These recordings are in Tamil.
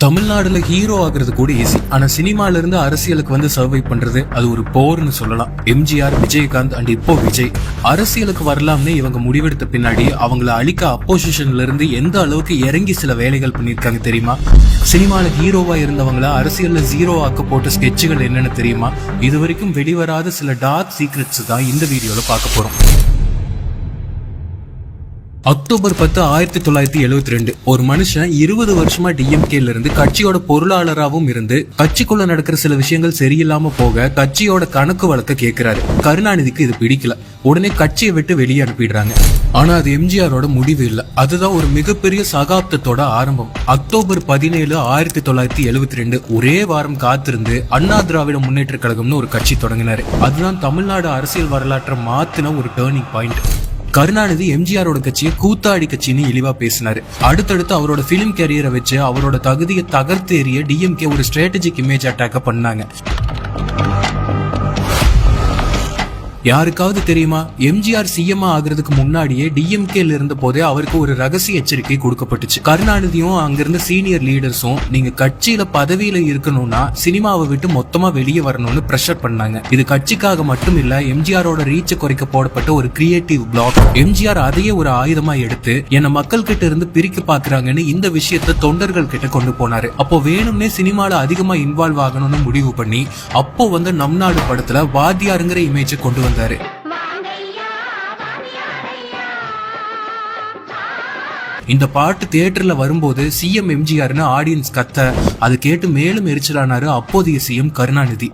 தமிழ்நாடுல ஹீரோ ஆகுறது கூட ஈஸி. ஆனா சினிமால இருந்து அரசியலுக்கு வந்து சர்வை பண்றது அது ஒரு போர்னு சொல்லலாம். எம்ஜிஆர், விஜயகாந்த் அண்ட் இப்போ விஜய் அரசியலுக்கு வரலாம்னு இவங்க முடிவெடுத்த பின்னாடி அவங்கள அழிக்க அப்போசிஷன்ல இருந்து எந்த அளவுக்கு இறங்கி சில வேலைகள் பண்ணிருக்காங்க தெரியுமா? சினிமால ஹீரோவா இருந்தவங்கள அரசியல்ல ஜீரோ ஆக்க போட்ட ஸ்கெட்சுகள் என்னன்னு தெரியுமா? இது வரைக்கும் வெளிவராத சில டார்க் சீக்ரெட்ஸ் தான் இந்த வீடியோல பார்க்க போறோம். அக்டோபர் 10, 1972 ஒரு மனுஷன் 20 வருஷமா டிஎம்கேல இருந்து கட்சியோட பொருளாளராகவும் இருந்து கட்சிக்குள்ள நடக்கிற சில விஷயங்கள் சரியில்லாம போக கட்சியோட கணக்கு வழக்க கேட்கிறாரு. கருணாநிதிக்கு இது பிடிக்கல. உடனே கட்சியை விட்டு வெளியே அனுப்பிடுறாங்க. ஆனா அது எம்ஜிஆரோட முடிவு இல்ல. அதுதான் ஒரு மிகப்பெரிய சகாப்தத்தோட ஆரம்பம். அக்டோபர் 17, 1972 ஒரே வாரம் காத்திருந்து அண்ணா திராவிட முன்னேற்ற கழகம்னு ஒரு கட்சி தொடங்கினாரு. அதுதான் தமிழ்நாடு அரசியல் வரலாற்றை மாத்தின ஒரு டேர்னிங் பாயிண்ட். கருணாநிதி எம்ஜிஆரோட கட்சியை கூத்தாடி கட்சின்னு இழிவா பேசினாரு. அடுத்தடுத்து அவரோட பிலிம் கேரியரை வச்சு அவரோட தகுதியை தகர்த்தேறிய டிஎம்கே ஒரு ஸ்ட்ராட்டஜிக் இமேஜ் அட்டாக்க பண்ணாங்க. யாருக்காவது தெரியுமா, எம்ஜிஆர் சிஎம் ஆகுறதுக்கு முன்னாடியே டிஎம்கேல இருந்த போதே அவருக்கு ஒரு ரகசிய எச்சரிக்கை கொடுக்கப்பட்டுச்சு. கருணாநிதியும் அங்கிருந்த சீனியர் லீடர்ஸும் நீங்க கட்சியில பதவியில இருக்கணும்னா சினிமாவை விட்டு மொத்தமா வெளியே வரணும்னு பிரஷர் பண்ணாங்க. இது கட்சிக்காக மட்டும் இல்ல, எம்ஜிஆரோட ரீச்சை குறைக்க போடப்பட்ட ஒரு கிரியேட்டிவ் பிளாக். எம்ஜிஆர் அதையே ஒரு ஆயுதமா எடுத்து என்ன மக்கள் கிட்ட இருந்து பிரிக்க பாக்குறாங்கன்னு இந்த விஷயத்த தொண்டர்கள் கிட்ட கொண்டு போனாரு. அப்போ வேணும்னே சினிமால அதிகமா இன்வால்வ் ஆகணும்னு முடிவு பண்ணி அப்போ வந்து நம் நாடு படத்துல வாத்தியாருங்கிற இமேஜை கொண்டு வந்தாரு. இந்த பாட்டு தியேட்டர்ல வரும்போது சிஎம் எம்ஜிஆர்னு ஆடியன்ஸ் கத்த அது கேட்டு மேலும் எரிச்சலானாரு அப்போதைய சிஎம் கருணாநிதி.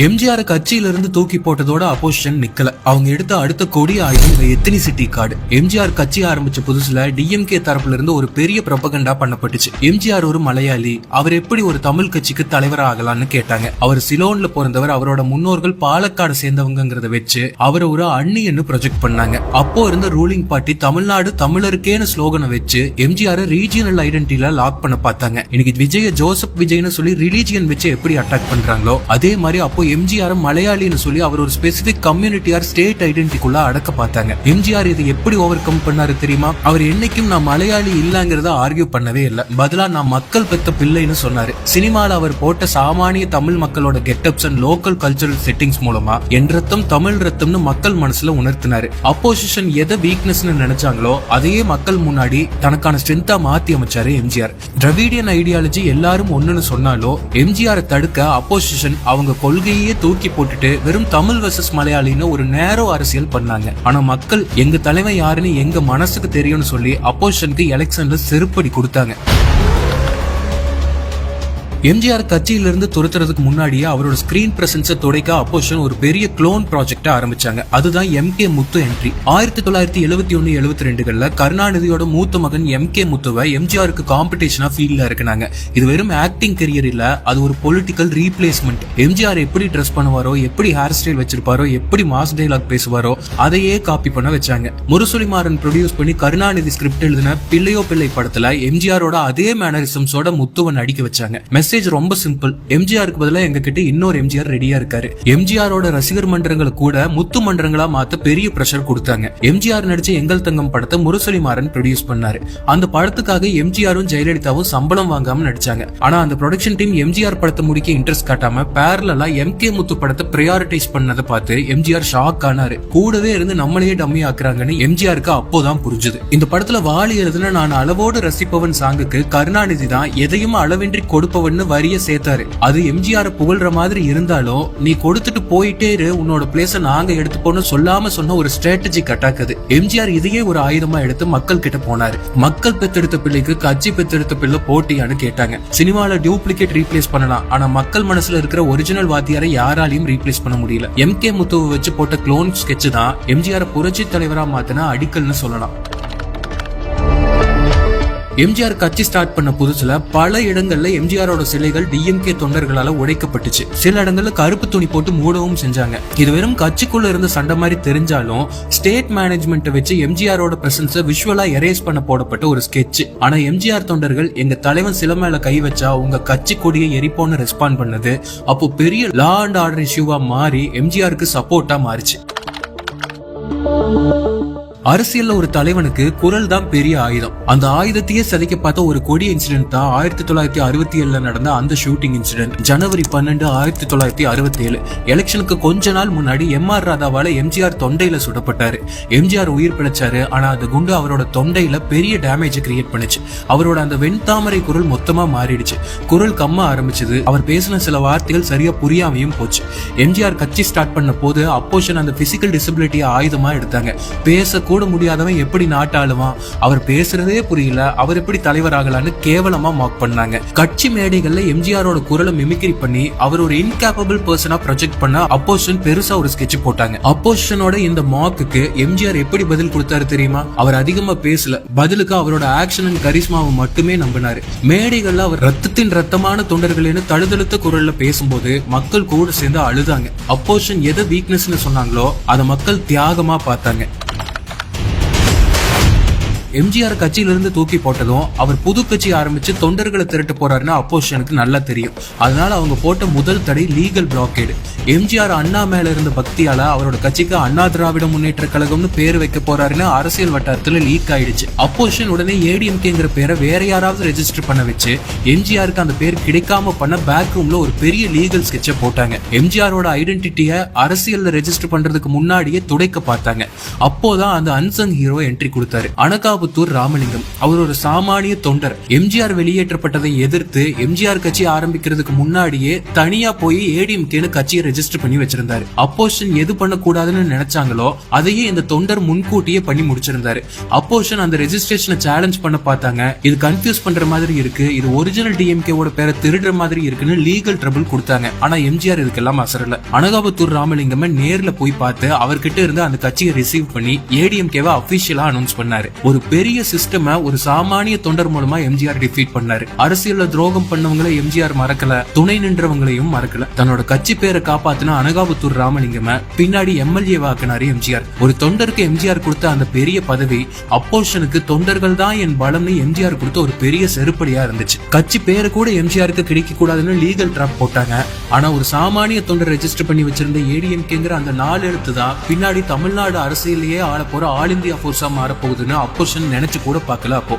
எம்ஜிஆர் கட்சியில இருந்து தூக்கி போட்டதோட அப்போசிஷன் நிக்கல. அவங்க எடுத்த அடுத்த கொடி ஆயுதம் எத்னிசிட்டி கார்டு. எம்ஜிஆர் கட்சி ஆரம்பிச்ச புதுசுல டிஎம்கே தரப்புல இருந்து ஒரு பெரிய ப்ரொபகண்டா பண்ணப்பட்டுச்சு. எம்ஜிஆர் ஒரு மலையாளி, அவர் எப்படி ஒரு தமிழ் கட்சிக்கு தலைவரா ஆகலாம்னு கேட்டாங்க. அவர் சிலோன்ல பிறந்தவர், அவரோட முன்னோர்கள் பாலக்காடு சேர்ந்தவங்கிறத வச்சு அவரை ஒரு அந்நியன்னு ப்ரொஜெக்ட் பண்ணாங்க. அப்போ இருந்த ரூலிங் பார்ட்டி தமிழ்நாடு தமிழருக்கேன்னு ஸ்லோகனை வச்சு எம்ஜிஆர் ரீஜியனல் ஐடென்டிட்டில லாக் பண்ண பார்த்தாங்க. இன்னைக்கு விஜய ஜோசப் விஜய்னு சொல்லி ரிலீஜியன் வச்சு எப்படி அட்டாக் பண்றாங்களோ அதே மாதிரி அப்போ எம்ஜிஆர் மலையாளின்னு சொல்லி அவர் ஒரு ஸ்பெசிபிக் கம்யூனிட்டி ஆர் ஸ்டேட் ஐடென்டிட்டிக்குள்ள அடக்க பார்த்தாங்க. எம்ஜிஆர் இதை எப்படி ஓவர் கம் பண்ணாரு தெரியுமா? அவர் என்னைக்கும் நான் மலையாளி இல்லங்கிறத ஆர்கியூ பண்ணவே இல்லை. பதிலா நான் மக்கள் பெத்த பிள்ளைன்னு சொன்னாரு. சினிமால அவர் போட்ட சாமானிய தமிழ் மக்களோட getups and local cultural settings மூலமா என் ரத்தம் தமிழ் ரத்தம்னு மக்கள் மனசுல உணர்த்தினாரு. அப்போசிஷன் எதை வீக்னஸ்னு நினைச்சாங்களோ அதையே மக்கள் முன்னாடி தனக்கான ஸ்ட்ரென்த்தா மாத்தி அமைச்சாரு எம்ஜிஆர். திராவிடியன் ஐடியாலஜி எல்லாரும் ஒண்ணுன்னு சொன்னாலோ எம்ஜிஆரை தடுக்க அப்போசிஷன் அவங்க கொள்கையை தூக்கி போட்டுட்டு வெறும் தமிழ் வெர்சஸ் மலையாளின்னு ஒரு நேரோ அரசியல் பண்ணாங்க. ஆனா மக்கள் எங்க தலைமை யாருன்னு எங்க மனசுக்கு தெரியும்னு சொல்லி அப்போசிஷனுக்கு எலெக்ஷன்ல செருப்படி கொடுத்தாங்க. எம்ஜிஆர் கட்சியில இருந்து துரத்துறதுக்கு முன்னாடியே அவரோட ஸ்கிரீன் பிரசன்ஸை துடைக்க அப்போசிஷன் ஒரு பெரிய க்ளோன் ப்ராஜெக்ட் ஆரம்பிச்சாங்க. அதுதான் எம்கே முத்து என்ட்ரி. 1971-72 கருணாநிதியோட மூத்த மகன் எம்கே முத்துவை எம்ஜிஆருக்கு காம்படிஷனா ஃபீல்ட்ல இருக்குனாங்க. இது வெறும் ஆக்டிங் கரியர் இல்ல, அது ஒரு பொலிட்டிக்கல் ரீப்ளேஸ்மெண்ட். எம்ஜிஆர் எப்படி ட்ரெஸ் பண்ணுவாரோ, எப்படி ஹேர் ஸ்டைல் வச்சிருப்பாரோ, எப்படி மாஸ் டைலாக் பேசுவாரோ அதையே காப்பி பண்ண வச்சாங்க. முரசொலிமாறன் ப்ரொடியூஸ் பண்ணி கருணாநிதி ஸ்கிரிப்ட் எழுதின பிள்ளையோ பிள்ளை படத்துல எம்ஜிஆரோட அதே மேனரிசம்ஸோட முத்துவை நடிக்க வச்சாங்க. மெசேஜ் ரொம்ப சிம்பிள். எம்ஜிஆருக்கு பதிலா எங்க கிட்ட இன்னொரு எம்ஜிஆர் ரெடியா இருக்காரு. எம்ஜிஆரோட ரசிகர் மன்றங்களை கூட முத்து மன்றங்களா மாத்த பெரிய பிரஷர் கொடுத்தாங்க. எம்ஜிஆர் நடிச்ச எங்கள் தங்கம் படத்தை முரசொலிமாறன் ப்ரொடியூஸ் பண்ணாரு. அந்த படத்துக்காக எம்ஜிஆரும் ஜெயலலிதாவும் சம்பளம் வாங்காம நடிச்சாங்க. ஆனா அந்த ப்ரொடக்ஷன் டீம் எம்ஜிஆர் படத்தை முடிக்க இன்ட்ரெஸ்ட் காட்டாம பேரலா எம்கே முத்து படத்தை பிரையாரிட்டைஸ் பண்ணதை பார்த்து எம்ஜிஆர் ஷாக் ஆனாரு. கூடவே இருந்து நம்மளையே டம்மி ஆக்குறாங்கன்னு எம்ஜிஆருக்கு அப்போதான் புரிஞ்சுது. இந்த படத்துல வாலி எழுதுன நான் அளவோடு ரசிப்பவன் சாங்குக்கு கருணாநிதி தான் எதையும் அளவின்றி கொடுப்பவன் வரிய சேர்த்தாரு. அது எம்ஜிஆர் புகழ்ற மாதிரி இருந்தாலும் நீ கொடுத்துட்டு போயிட்டே இரு, உன்னோட பிளேஸ நாங்க எடுத்துப்போன்னு சொல்லாம சொன்ன ஒரு ஸ்ட்ராட்டஜிக் அட்டாக் அது. எம்ஜிஆர் இதையே ஒரு ஆயுதமா எடுத்து மக்கள் கிட்ட போனாரு. மக்கள் பெத்தெடுத்த பிள்ளைக்கு கட்சி பெத்தெடுத்த பிள்ளை போட்டியான்னு கேட்டாங்க. சினிமால டியூப்ளிகேட் ரீப்ளேஸ் பண்ணலாம், ஆனா மக்கள் மனசுல இருக்கிற ஒரிஜினல் வாத்தியாரை யாராலையும் ரீப்ளேஸ் பண்ண முடியல. எம்கே முத்துவை வச்சு போட்ட க்ளோன் ஸ்கெட்ச் தான் எம்ஜிஆர் புரட்சி தலைவரா மாத்தின அடிக்கல்னு சொல்லலாம். எம்ஜிஆர் கட்சி ஸ்டார்ட் பண்ண புதுசுல பல இடங்கள்ல எம்ஜிஆரோட சிலைகள் டிஎம்கே தொண்டர்களால உடைக்கப்பட்டுச்சு. சில இடங்கள்ல கருப்பு துணி போட்டு மூடவும் செஞ்சாங்க. இது வெறும் கட்சிக்குள்ள இருந்த சண்டை மாதிரி தெரிஞ்சாலும் ஸ்டேட் மேனேஜ்மெண்ட் வச்சு எம்ஜிஆரோட பிரசன்ஸை விஷுவலா எரேஸ் பண்ண போடப்பட்ட ஒரு ஸ்கெட்ச். ஆனா எம்ஜிஆர் தொண்டர்கள் எங்க தலைவன் சில மேல கை வச்சா உங்க கட்சி கொடியை எரிப்போன்னு ரெஸ்பாண்ட் பண்ணது அப்போ பெரிய லா அண்ட் ஆர்டர் இஷ்யூவா மாறி எம்ஜிஆருக்கு சப்போர்ட்டா மாறிச்சு. அரசியல்ல ஒரு தலைவனுக்கு குரல் தான் பெரிய ஆயுதம். அந்த ஆயுதத்தையே சதிக்க பார்த்த ஒரு கொடிய இன்சிடென்ட் தான் 1967 நடந்த அந்த ஷூட்டிங் இன்சிடென்ட். ஜனவரி 12, 1967 எலெக்ஷனுக்கு கொஞ்ச நாள் முன்னாடி எம்.ஆர். ராதாவால எம்ஜிஆர் தொண்டையில சுடப்பட்டாரு. எம்ஜிஆர் உயிர் பிழைச்சாரு. ஆனா அந்த குண்டு அவரோட தொண்டையில பெரிய டேமேஜ் கிரியேட் பண்ணுச்சு. அவரோட அந்த வெண்தாமரை குரல் மொத்தமா மாறிடுச்சு. குரல் கம்ம ஆரம்பிச்சது. அவர் பேசின சில வார்த்தைகள் சரியா புரியாமையும் போச்சு. எம்ஜிஆர் கட்சி ஸ்டார்ட் பண்ண போது அப்போஷன் அந்த பிசிக்கல் டிசபிலிட்டியை ஆயுதமா எடுத்தாங்க. பேச கூட முடியாதவன் எப்படி நாட்டாளுவான், அவர் பேசுறதே புரியல, அவர் எப்படி தலைவர் ஆகலான்னு கேவலமா மார்க் பண்ணாங்க. கட்சி மேடைகள்ல எம்ஜிஆரோட குரலை மிமிக்ரி பண்ணி அவர் ஒரு இன்கேப்பபிள் பர்சனா ப்ரொஜெக்ட் பண்ண அப்போஷன் பெருசா ஒரு ஸ்கெட்ச் போட்டாங்க. அப்போஷனோட இந்த மார்க்குக்கு எம்ஜிஆர் எப்படி பதில் கொடுத்தாரு தெரியுமா? அவர் அதிகமா பேசல, பதிலுக்கு அவரோட ஆக்ஷன் அண்ட் கரிஸ்மாவை மட்டுமே நம்பினாரு. மேடைகள்ல அவர் ரத்தத்தின் ரத்தமான தொண்டர்கள்னு தழுதழுத்த குரல்ல பேசும்போது மக்கள் கூட சேர்ந்து அழுதாங்க. அப்போஷன் எதை வீக்னஸ்னு சொன்னாங்களோ அதை மக்கள் தியாகமா பார்த்தாங்க. எம்ஜிஆர் கட்சியிலிருந்து தூக்கி போட்டதும் அவர் புது கட்சி ஆரம்பிச்சு தொண்டர்களை திரட்டு போறாருன்னு அப்போஷனுக்கு நல்லா தெரியும். அதனால அவங்க போட்ட முதல் தடை லீகல் பிளாக்கேடு. எம்ஜிஆர் அண்ணா மேல இருந்த பக்தியால அவரோட கட்சிக்கு அண்ணா திராவிட முன்னேற்ற கழகம்னு பேர் வைக்க போறாருன்னு அரசியல் வட்டாரத்துல லீக் ஆயிடுச்சு. அப்போஷன் உடனே ஏடிஎம்கேங்கிற பேரை வேற யாராவது ரெஜிஸ்டர் பண்ண வச்சு எம்ஜிஆருக்கு அந்த பேர் கிடைக்காம பண்ண பேக் ரூம்ல ஒரு பெரிய லீகல் ஸ்கெட்சை போட்டாங்க. எம்ஜிஆரோட ஐடென்டிட்டியை அரசியல்ல ரெஜிஸ்டர் பண்றதுக்கு முன்னாடியே துடைக்க பார்த்தாங்க. அப்போதான் அந்த அன்சங் ஹீரோ என்ட்ரி கொடுத்தாரு. அனகாபுத்தூர் ராமலிங்கம். அவர் ஒரு சாமானிய தொண்டர். எம்ஜிஆர் வெளியேற்றப்பட்டதை எதிர்த்து எம்ஜிஆர் கட்சி ஆரம்பிக்கிறதுக்கு முன்னாடியே தனியா போய் ஏடிஎம்கேன்னு கட்சியை ரெஜிஸ்டர் பண்ணி வச்சிருந்தாரு. அப்போஷன் எது பண்ணக்கூடாதுன்னு நினைச்சாங்களோ அதையே இந்த தொண்டர் முன்கூட்டியே பண்ணி முடிச்சிருந்தாரு. அப்போஷன் அந்த ரெஜிஸ்ட்ரேஷனை சேலஞ்ச் பண்ண பார்த்தாங்க. இது கன்ஃபியூஸ் பண்ற மாதிரி இருக்கு, இது ஒரிஜினல் டிஎம்கேவோட பேரை திருடுற மாதிரி இருக்குன்னு லீகல் ட்ரபிள் கொடுத்தாங்க. ஆனா எம்ஜிஆர் இதுக்கெல்லாம் அசரல. அனகாபுத்தூர் ராமலிங்கம் நேர்ல போய் பார்த்து அவர்கிட்ட இருந்து அந்த கட்சியை ரிசீவ் பண்ணி ஏடிஎம்கேவை அபிஷியலா அனௌன்ஸ் பண்ணாரு. ஒரு பெரிய சிஸ்டமை ஒரு சாமானிய தொண்டர் மூலமா எம்ஜிஆர் டிஃபீட் பண்ணாரு. அரசியல்ல துரோகம் பண்ணவங்களை எம்ஜிஆர் மறக்கல, துணை நின்றவங்களையும் மறக்கல. தன்னோட கட்சி பேரை காப்பாத்தின அனகாபுத்தூர் ராமலிங்கம் பின்னாடி எம்எல்ஏ வாக்குனாரு எம்ஜிஆர். ஒரு தொண்டருக்கு எம்ஜிஆர் கொடுத்த அந்த பெரிய பதவி அப்போஷனுக்கு தொண்டர்கள் தான் என் பலம்னு எம்ஜிஆர் கொடுத்த ஒரு பெரிய செருப்படியா இருந்துச்சு. கட்சி பேரை கூட எம்ஜிஆருக்கு கிடைக்க கூடாதுன்னு லீகல் ட்ராப் போட்டாங்க. ஆனா ஒரு சாமானிய தொண்டர் ரெஜிஸ்டர் பண்ணி வச்சிருந்த ஏடிஎம்கேங்கிற அந்த 4 எழுத்து தான் பின்னாடி தமிழ்நாடு அரசியலையே ஆள போற ஆல் இந்தியா போர்ஸா மாறப்போகுதுன்னு அப்போஷன் நினைச்சு கூட பார்க்கல. அப்போ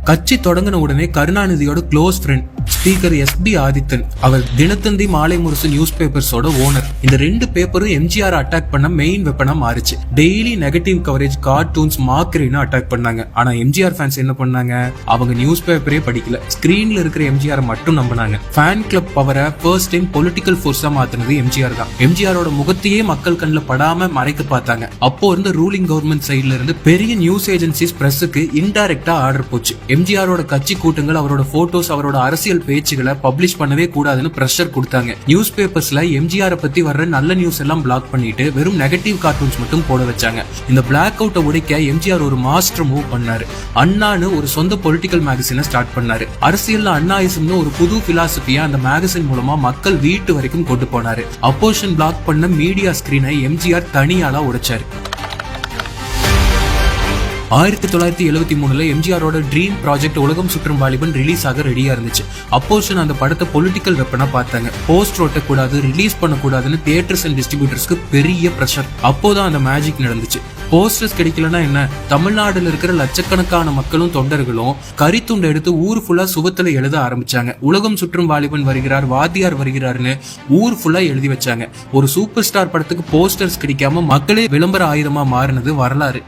கட்சி தொடங்கின உடனே கருணாநிதியோட close friend speaker SP. Adithan. அவர் தினத்தந்தி மாலை முரசு நியூஸ் பேப்பர்ஸோட ஓனர். இந்த 2 பேப்பரும் எம்ஜிஆர் அட்டாக் பண்ண மெயின் வெப்பனா மாறிச்சு. டெய்லி நெகட்டிவ் கவரேஜ், கார்ட்டூன்ஸ், மார்க்கரின்னு அட்டாக் பண்ணாங்க. ஆனா எம்ஜிஆர் ஃபேன்ஸ் என்ன பண்ணாங்க? அவங்க நியூஸ் பேப்பரே படிக்கல, ஸ்கிரீன்ல இருக்கிற எம்ஜிஆர் மட்டும் நம்பினாங்க. ஃபேன் கிளப் பவரை ஃபர்ஸ்ட் டைம் பொலிட்டிக்கல் ஃபோர்ஸா மாத்தினது எம்ஜிஆர் தான். எம்ஜிஆரோட முகத்தையே மக்கள் கண்ணில் படாம மறைக்க பார்த்தாங்க. அப்போ இருந்த ரூலிங் கவர்மெண்ட் சைட்ல இருந்து பெரிய நியூஸ் ஏஜென்சிஸ் பிரஸுக்கு இன்டைரக்டா ஆர்டர் போச்சு. எம்ஜிஆரோட கட்சி கூட்டங்கள், அவரோட போட்டோஸ், அவரோட அரசியல் பேச்சுகளை பப்ளிஷ் பண்ணவே கூடாதுன்னு பிரஷர் கொடுத்தாங்க. நியூஸ் பேப்பர்ஸ்ல எம்ஜிஆர் பத்தி வர்ற நல்ல நியூஸ் எல்லாம் பிளாக் பண்ணிட்டு வெறும் நெகட்டிவ் கார்ட்டூன்ஸ் மட்டும் போட வச்சாங்க. இந்த பிளாக் அவுட்டை உடைக்க எம்ஜிஆர் ஒரு மாஸ்டர் மூவ் பண்ணாரு. அண்ணான்னு ஒரு சொந்த பொலிட்டிக்கல் மேகசினை ஸ்டார்ட் பண்ணாரு. அரசியல்ல அண்ணாயிசம்னு ஒரு புது பிலாசபியா அந்த மேகசின் மூலமா மக்கள் வீட்டு வரைக்கும் கொண்டு போனாரு. அப்போஷன் பிளாக் பண்ண மீடியா ஸ்கிரீனை எம்ஜிஆர் தனியாளா உடைச்சாரு. 1973 எம்ஜிஆரோட ட்ரீம் ப்ராஜெக்ட் உலகம் சுற்றும் வாலிபன் ரிலீஸ் ஆக ரெடியா இருந்துச்சு. அப்போஷன் அந்த படத்தை பொலிட்டிக்கல் வெப்பனா பார்த்தாங்க. போஸ்டர் ஒட்டக்கூடாது, ரிலீஸ் பண்ணக்கூடாதுன்னு தியேட்டர்ஸ் அண்ட் டிஸ்ட்ரிபியூட்டர்ஸ்க்கு பெரிய பிரஷர். அப்போதான் அந்த மேஜிக் நடந்துச்சு. போஸ்டர்ஸ் கிடைக்கலன்னா என்ன, தமிழ்நாடுல இருக்கிற லட்சக்கணக்கான மக்களும் தொண்டர்களும் கரித்துண்டை எடுத்து ஊர் ஃபுல்லா சுவத்துல எழுத ஆரம்பிச்சாங்க. உலகம் சுற்றும் வாலிபன் வருகிறார், வாத்தியார் வருகிறார்னு ஊர் ஃபுல்லா எழுதி வச்சாங்க. ஒரு சூப்பர் ஸ்டார் படத்துக்கு போஸ்டர்ஸ் கிடைக்காம மக்களே விளம்பர ஆயுதமா மாறினது வரலாறு.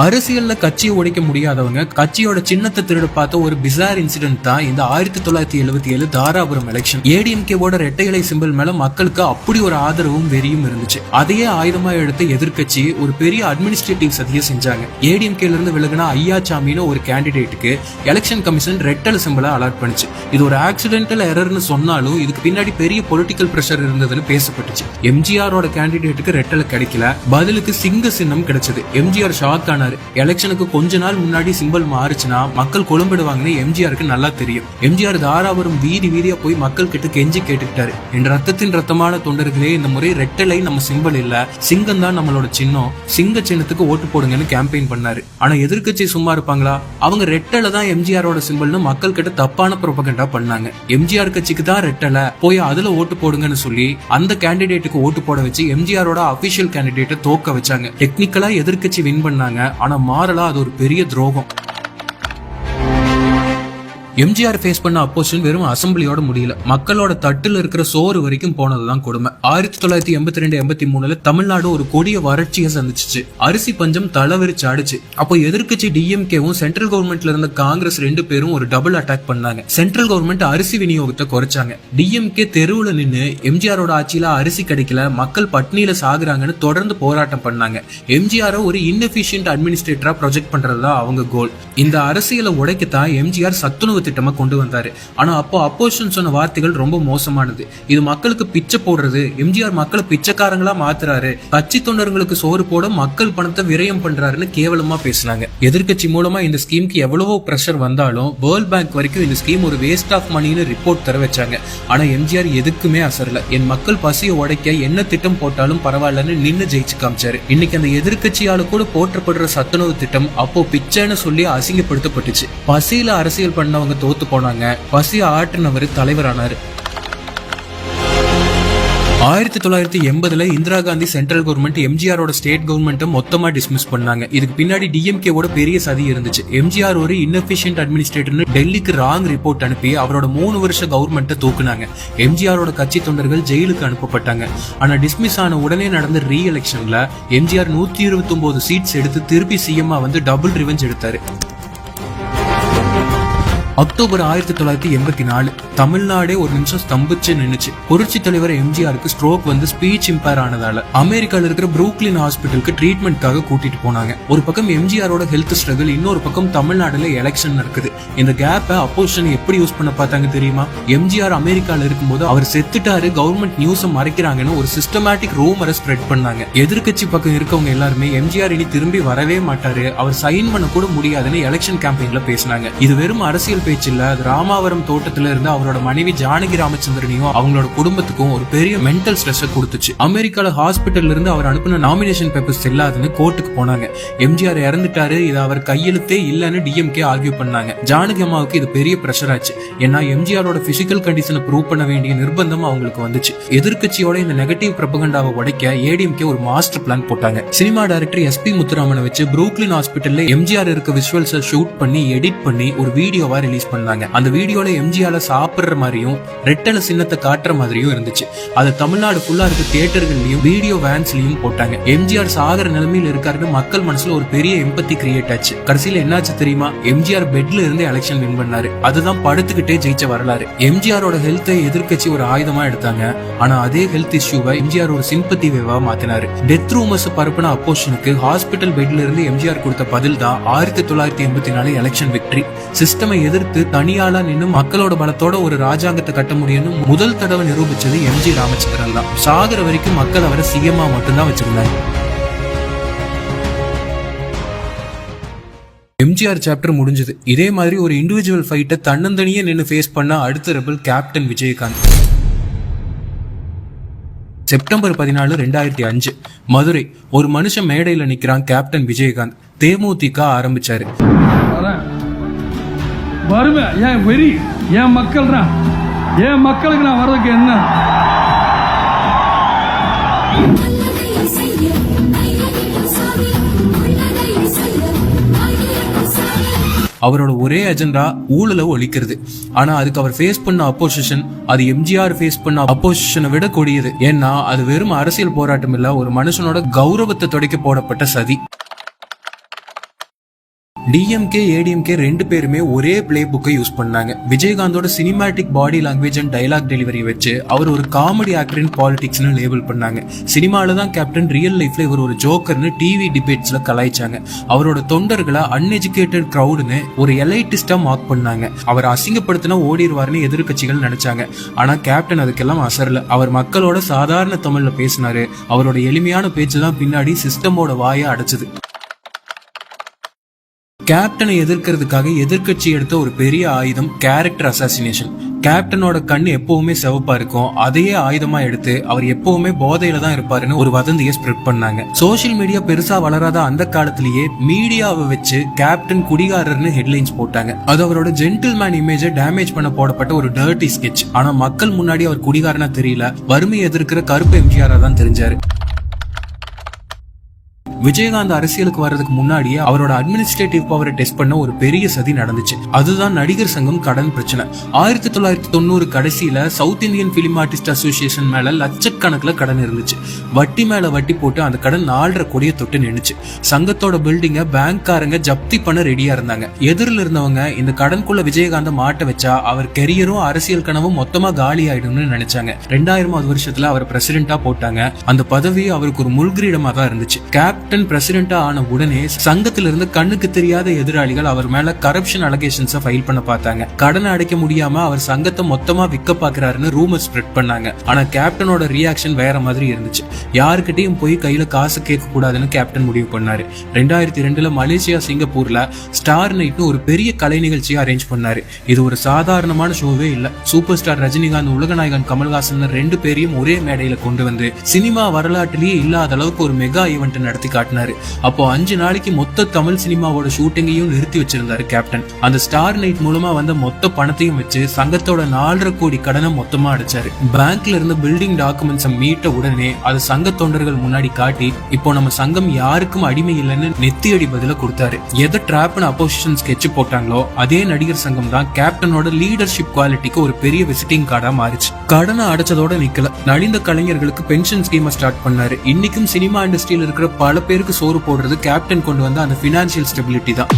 அரசியல்ல கட்சியை உடைக்க முடியாதவங்க கட்சியோட சின்னத்தை திருட பார்த்த ஒரு பிசார் இன்சிடென்ட் தான் இந்த 1977 தாராபுரம் எலெக்ஷன். ஏடிஎம்கேவோட ரெட்டை இலை சிம்பிள் மேல மக்களுக்கு அப்படி ஒரு ஆதரவும் வெறியும் இருந்துச்சு. அதையே ஆயுதமா எடுத்த எதிர்கட்சி ஒரு பெரிய அட்மினிஸ்ட்ரேட்டிவ் சதியை செஞ்சாங்க. ஏடிஎம்கேல இருந்து விலகின ஐயாச்சாமின்னு ஒரு கேண்டிடேட்டுக்கு எலெக்ஷன் கமிஷன் ரெட்டல் சிம்பிளை அலாட் பண்ணுச்சு. இது ஒரு ஆக்சிடென்டல் எரர்னு சொன்னாலும் இதுக்கு பின்னாடி பெரிய பொலிட்டிக்கல் பிரஷர் இருந்ததுன்னு பேசப்பட்டுச்சு. எம்ஜிஆரோட கேண்டிடேட்டுக்கு ரெட்டல் கிடைக்கல, பதிலுக்கு சிங்க சின்னம் கிடைச்சது. எம்ஜிஆர் ஷாக் ஆன பண்ணாரு. எலெக்ஷனுக்கு கொஞ்ச நாள் முன்னாடி சிம்பிள் மாறுச்சுன்னா மக்கள் குழம்பிடுவாங்கன்னு எம்ஜிஆருக்கு நல்லா தெரியும். எம்ஜிஆர் தாராபுரம் வீதி வீதியா போய் மக்கள் கிட்ட கெஞ்சி கேட்டுக்கிட்டாரு, என் ரத்தத்தின் ரத்தமான தொண்டர்களே, இந்த முறை ரெட்டலை நம்ம சிம்பிள் இல்ல, சிங்கம் தான் நம்மளோட சின்னம், சிங்க சின்னத்துக்கு ஓட்டு போடுங்கன்னு கேம்பெயின் பண்ணாரு. ஆனா எதிர்க்கட்சி சும்மா இருப்பாங்களா? அவங்க ரெட்டலை தான் எம்ஜிஆரோட சிம்பிள்னு மக்கள் கிட்ட தப்பான ப்ரொபகண்டா பண்ணாங்க. எம்ஜிஆர் கட்சிக்கு தான் ரெட்டலை, போய் அதுல ஓட்டு போடுங்கன்னு சொல்லி அந்த கேண்டிடேட்டுக்கு ஓட்டு போட வச்சு எம்ஜிஆரோட அபிஷியல் கேண்டிடேட்டை தோக்க வச்சாங்க. டெக்னிக்கலா எதிர்க்கட்சி வின் பண்ணாங்க, ஆனா மாறலா அது ஒரு பெரிய துரோகம். எம்ஜிஆர் ஃபேஸ் பண்ண அப்போசிஷன் வெறும் அசம்பிளியோட முடியல, மக்களோட தட்டுல இருக்கிற சோறு வரைக்கும் போனதுதான் கொடுமை. 1982-83 தமிழ்நாடு ஒரு கொடிய வறட்சியை சந்திச்சிச்சு. அரிசி பஞ்சம் தலைவிரிச்சு ஆடுச்சு. அப்போ எதிர்க்கட்சி டிஎம்கேவும் சென்ட்ரல் கவர்மெண்ட்ல இருந்த காங்கிரஸ் ரெண்டு பேரும் ஒரு டபுள் அட்டாக் பண்ணாங்க. சென்ட்ரல் கவர்மெண்ட் அரிசி விநியோகத்தை குறைச்சாங்க. டிஎம்கே தெருவுல நின்னு எம்ஜிஆரோட ஆட்சியில அரிசி கிடைக்கல, மக்கள் பட்னியில சாகுறாங்கன்னு தொடர்ந்து போராட்டம் பண்ணாங்க. எம்ஜிஆர் ஒரு இன்எஃபிஷியன்ட் அட்மினிஸ்ட்ரேட்டரா ப்ரொஜெக்ட் பண்றதுதான் அவங்க கோல். இந்த அரசியலை உடைக்கத்தான் எம்ஜிஆர் சத்துணவு திட்டமா கொண்டு வந்தாரு. ஆனா அப்போ அப்போசிஷன் சொன்ன வார்த்தைகள் ரொம்ப மோசமானது. இது மக்களுக்கு பிச்சை போடுறது, எம்ஜிஆர் மக்களை பிச்சைக்காரங்களா மாத்துறாரு, கட்சி தொண்டர்களுக்கு சோறு போட மக்கள் பணத்தை விரயம் பண்றாருன்னு கேவலமா பேசினாங்க. எதிர்கட்சி மூலமா இந்த ஸ்கீமுக்கு எவ்வளவோ பிரஷர் வந்தாலும் வேர்ல்ட் பேங்க் வரைக்கும் இந்த ஸ்கீம் ஒரு வேஸ்ட் ஆஃப் மணின்னு ரிப்போர்ட் தர வச்சாங்க. ஆனா எம்ஜிஆர் எதுக்குமே அசரல. என் மக்கள் பசியை உடைக்க என்ன திட்டம் போட்டாலும் பரவாயில்லன்னு நின்னு ஜெயிச்சு காமிச்சாரு. இன்னைக்கு அந்த எதிர்கட்சியால கூட போற்றப்படுற சத்துணவு திட்டம் அப்போ பிச்சைன்னு சொல்லி அசிங்கப்படுத்தப்பட்டுச்சு. பசியில அரசியல் பண்ணவங்க தோத்து போனாங்க, பசி ஆற்றினவர் தலைவரானாரு. 1980 இந்திரா காந்தி சென்ட்ரல் கவர்மெண்ட் எம்ஜிஆரோட ஸ்டேட் கவர்மெண்ட் மொத்தமா டிஸ்மிஸ் பண்ணாங்க. இதுக்கு பின்னாடி டிஎம்கேவோட பெரிய சதி இருந்துச்சு. எம்ஜிஆர் ஒரு இன்எஃபிஷியன்ட் அட்மினிஸ்ட்ரேட்டர்னு டெல்லிக்கு ராங் ரிப்போர்ட் அனுப்பி அவரோட 3 வருஷ கவர்மெண்ட்டை தூக்குனாங்க. எம்ஜிஆரோட கட்சி தொண்டர்கள் ஜெயிலுக்கு அனுப்பப்பட்டாங்க. ஆனா டிஸ்மிஸ் ஆன உடனே நடந்த ரீ எலெக்ஷன்ல எம்ஜிஆர் 129 சீட்ஸ் எடுத்து திருப்பி சிஎம்மா வந்து டபுள் ரிவெஞ்ச் எடுத்தாரு. அக்டோபர் 1984 தமிழ்நாடே ஒரு நிமிஷம் ஸ்தம்பிச்சு நின்னுச்சு. புரட்சி தலைவர் எம்ஜிஆருக்கு ஸ்ட்ரோக் வந்து ஸ்பீச் இம்பேர் ஆனதால அமெரிக்கால இருக்கிற புரூக்லின் ஹாஸ்பிட்டலுக்கு ட்ரீட்மெண்ட்காக கூட்டிட்டு போனாங்க. ஒரு பக்கம் எம்ஜிஆரோட ஹெல்த் ஸ்ட்ரகிள், இன்னொரு பக்கம் தமிழ்நாடுல எலெக்ஷன் இருக்குது. இந்த கேப்பை அப்போசிஷன் எப்படி யூஸ் பண்ண பார்த்தாங்க தெரியுமா? எம்ஜிஆர் அமெரிக்கால இருக்கும்போது அவர் செத்துட்டாரு, கவர்மெண்ட் நியூஸ் மறைக்கிறாங்கன்னு ஒரு சிஸ்டமேட்டிக் ரூமரை ஸ்ப்ரெட் பண்ணாங்க. எதிர்கட்சி பக்கம் இருக்கவங்க எல்லாருமே எம்ஜிஆர் இனி திரும்பி வரவே மாட்டாரு, அவர் சைன் பண்ண கூட முடியாதுன்னு எலெக்ஷன் கேம்பெயின்ல பேசினாங்க. இது வெறும் அரசியல் பேச்சு இல்ல, ராமாவரம் தோட்டத்துல இருந்து அவரோட மனைவி ஜானகி ராமச்சந்திரனையும் அவங்களோட குடும்பத்துக்கும் ஒரு பெரிய மென்டல் ஸ்ட்ரெஸ் கொடுத்துச்சு. அமெரிக்கால ஹாஸ்பிட்டல்ல இருந்து அவர் அனுப்பின நாமினேஷன் பேப்பர்ஸ் செல்லாதுன்னு கோர்ட்டுக்கு போனாங்க. எம்ஜிஆர் இறந்துட்டாரு, இது அவர் கையெழுத்தே இல்லன்னு டிஎம்கே ஆர்கியூ பண்ணாங்க. ஜானகி அம்மாவுக்கு இது பெரிய பிரஷர் ஆச்சு. ஏன்னா எம்ஜிஆரோட பிசிக்கல் கண்டிஷனை ப்ரூவ் பண்ண வேண்டிய நிர்பந்தம் அவங்களுக்கு வந்துச்சு. எதிர்கட்சியோட இந்த நெகட்டிவ் ப்ரொபகண்டாவை உடைக்க ஏடிஎம்கே ஒரு மாஸ்டர் பிளான் போட்டாங்க. சினிமா டைரக்டர் எஸ்பி முத்துராமனை வச்சு புரூக்லின் ஹாஸ்பிட்டல்ல எம்ஜிஆர் இருக்க விஷுவல்ஸை ஷூட் பண்ணி எடிட் பண்ணி ஒரு வீடியோவா ரிலீஸ் பண்ணாங்க. அந்த வீடியோல எம்ஜிஆர் சாப்பிடுற மாதிரியும் ரெட்டல சின்னத்தை காட்டுற மாதிரியும் இருந்துச்சு. அது தமிழ்நாடு ஃபுல்லா இருக்க தியேட்டர்கள்லயும் வீடியோ வேன்ஸ்லயும் போட்டாங்க. எம்ஜிஆர் சாகர நிலைமையில இருக்காருன்னு மக்கள் மனசுல ஒரு பெரிய எம்பத்தி கிரியேட் ஆச்சு. கடைசியில என்னாச்சு தெரியுமா? எம்ஜிஆர் பெட்ல இருந்து எலெக்ஷன் வின் பண்ணாரு. அதுதான் படுத்துக்கிட்டே ஜெயிச்ச வரலாறு. எம்ஜிஆரோட ஹெல்த்தை எதிர்க்கட்சி ஒரு ஆயுதமா எடுத்தாங்க. ஆனா அதே ஹெல்த் இஷ்யூவை எம்ஜிஆர் ஒரு சிம்பத்தி வேவா மாத்தினாரு. டெத் ரூமர்ஸ் பரப்புன அப்போசிஷனுக்கு ஹாஸ்பிட்டல் பெட்ல இருந்து எம்ஜிஆர் கொடுத்த பதில் தான் 1984 எலெக்ஷன் விக்டரி. சிஸ்டமை எதிர்த்து தனியாளா நின்னு மக்களோட பலத்தோட ஒரு ராஜாங்கத்தை கட்ட முடியும்னு முதல் தடவை நிரூபிச்சது எம்ஜி ராமச்சந்திரன் தான். சாகர வரைக்கும் மக்கள் அவரை சிஎம்மா மட்டும்தான் வச்சிருந்தாங்க. எம்ஜிஆர் சாப்டர் முடிஞ்சது. இதே மாதிரி ஒரு இண்டிவிஜுவல் ஃபைட்டை தன்னந்தனியே நின்று ஃபேஸ் பண்ண அடுத்த rebel captain Vijayakanth. September 14, 2005 Madurai. ஒரு மனுஷன் மேடையில நிக்கிறான், கேப்டன் விஜயகாந்த். தேமுதிக ஆரம்பிச்சாரு. வருவேன், ஏன் வெறி, என் மக்கள் தான், என் மக்களுக்கு நான் வர்றதுக்கு என்ன? அவரோட ஒரே அஜெண்டா ஊழலை ஒழிக்கிறது. ஆனா அதுக்கு அவர் ஃபேஸ் பண்ண அப்போசிஷன், அது எம்ஜிஆர் ஃபேஸ் பண்ண அப்போசிஷனை விட கொடியது. ஏன்னா அது வெறும் அரசியல் போராட்டம் இல்ல, ஒரு மனுஷனோட கௌரவத்தை துடைக்க போடப்பட்ட சதி. டிஎம்கே ஏடிஎம்கே ரெண்டு பேருமே ஒரே பிளே புக்கை யூஸ் பண்ணாங்க. விஜயகாந்தோட cinematic body language and dialogue delivery வச்சு அவர் ஒரு காமெடி ஆக்டர் இன் பாலிடிக்ஸ்னு லேபிள் பண்ணாங்க. சினிமால தான் கேப்டன், ரியல் லைஃப்ல இவர் ஒரு ஜோக்கர்னு டிவி டிபேட்ஸ்ல கலாய்ச்சாங்க. அவரோட தொண்டர்களை அன்எஜுகேட்டட் கிரௌடுன்னு ஒரு எலைட்டிஸ்டா மார்க் பண்ணாங்க. அவர் அசிங்கப்படுத்தினா ஓடிடுவார்னு எதிர்கட்சிகள் நினைச்சாங்க. ஆனா கேப்டன் அதுக்கெல்லாம் அசரல. அவர் மக்களோட சாதாரண தமிழ்ல பேசினாரு. அவரோட எளிமையான பேச்சு தான் பின்னாடி சிஸ்டமோட வாயை அடைச்சது. கேப்டனை எதிர்க்கிறதுக்காக எதிர்க்கட்சி எடுத்த ஒரு பெரிய ஆயுதம் கேரக்டர் அசாசினேஷன். கேப்டனோட கண்ணு எப்பவுமே சிவப்பா இருக்கும், அதையே ஆயுதமா எடுத்து அவர் எப்பவுமே போதையில தான் இருப்பாருன்னு ஒரு வதந்தியை ஸ்ப்ரெட் பண்ணாங்க. சோசியல் மீடியா பெருசா வளராத அந்த காலத்திலேயே மீடியாவை வச்சு கேப்டன் குடிகாரர்னு ஹெட்லைன்ஸ் போட்டாங்க. அது அவரோட ஜென்டில்மேன் இமேஜை டேமேஜ் பண்ண போடப்பட்ட ஒரு டர்ட்டி ஸ்கெட்ச். ஆனா மக்கள் முன்னாடி அவர் குடிகாரனா தெரியல, வறுமை எதிர்க்கிற கருப்பு எம்ஜிஆரா தான் தெரிஞ்சாரு. விஜயகாந்த் அரசியலுக்கு வர்றதுக்கு முன்னாடியே அவரோட அட்மினிஸ்ட்ரேட்டிவ் பவரை டெஸ்ட் பண்ண ஒரு பெரிய சதி நடந்துச்சு. அதுதான் நடிகர் சங்கம் கடன் பிரச்சனை. 1990 கடைசியில south Indian film artist association மேல லட்சக்கணக்கில் கடன் இருந்துச்சு. வட்டி மேல வட்டி போட்டு அந்த கடன் 4.5 கோடியை தொட்டு நின்னுச்சு. சங்கத்தோட பில்டிங்க பேங்க்காரங்க ஜப்தி பண்ண ரெடியா இருந்தாங்க. எதிரில் இருந்தவங்க இந்த கடனுக்குள்ள விஜயகாந்த மாட்ட வச்சா அவர் கெரியரும் அரசியல் கனவும் மொத்தமா காலி ஆயிடும்னு நினைச்சாங்க. 2000வது வருஷத்துல அவர் பிரசிடென்டா போட்டாங்க. அந்த பதவி அவருக்கு ஒரு முள்கிரீடமா தான் இருந்துச்சு. கேப்டன் பிரசிடென்டா ஆன உடனே சங்கத்திலிருந்து கண்ணுக்கு தெரியாத எதிராளிகள் அவர் மேல கரப்ஷன் அலிகேஷன்ஸை ஃபைல் பண்ண பார்த்தாங்க. கடனை அடைக்க முடியாம அவர் சங்கத்தை மொத்தமா விற்க பாக்குறாருன்னு ரூமர் ஸ்ப்ரெட் பண்ணாங்க. ஆனா கேப்டனோட ரியாக்ஷன் வேற மாதிரி இருந்துச்சு. யாருக்கிட்டையும் போய் கையில காசு கேட்க கூடாதுன்னு கேப்டன் முடிவு பண்ணாரு. 2002ல மலேசியா சிங்கப்பூர்ல ஸ்டார் நைட்னு ஒரு பெரிய கலை நிகழ்ச்சியை அரேஞ்ச் பண்ணாரு. இது ஒரு சாதாரணமான ஷோவே இல்ல. சூப்பர் ஸ்டார் ரஜினிகாந்த், உலகநாயகன் கமல்ஹாசன் 2 பேரையும் ஒரே மேடையில கொண்டு வந்து சினிமா வரலாற்றிலேயே இல்லாத அளவுக்கு ஒரு மெகா ஈவெண்ட் நடத்தி காட்டினாரு. அப்போ 5 நாளைக்கு மொத்த தமிழ் சினிமாவோட ஷூட்டிங்கையும் நிறுத்தி வச்சிருந்தாரு கேப்டன். அந்த ஸ்டார் நைட் மூலமா வந்த மொத்த பணத்தையும் வச்சு சங்கத்தோட 4.5 கோடி கடனை மொத்தமா அடைச்சாரு. பேங்க்ல இருந்து பில்டிங் டாக்குமெண்ட்ஸை மீட்ட உடனே அது சங்க தொண்டர்கள் முன்னாடி காட்டி, இப்போ நம்ம சங்கம் யாருக்கும் அடிமை இல்லைன்னு நெத்தியடி பதில கொடுத்தாரு. எதை டிராப்னு அப்போசிஷன் ஸ்கெட்ச் போட்டாங்களோ அதே நடிகர் சங்கம் தான் கேப்டனோட லீடர்ஷிப் குவாலிட்டிக்கு ஒரு பெரிய விசிட்டிங் கார்டா மாறிச்சு. கடனை அடைச்சதோட நிக்கல, நலிந்த கலைஞர்களுக்கு பென்ஷன் ஸ்கீமை ஸ்டார்ட் பண்ணாரு. இன்னைக்கும் சினிமா இண்டஸ்ட்ரியில இருக்கிற பல பேருக்கு சோறு போடுறது கேப்டன் கொண்டு வந்த அந்த பினான்சியல் ஸ்டெபிலிட்டி தான்.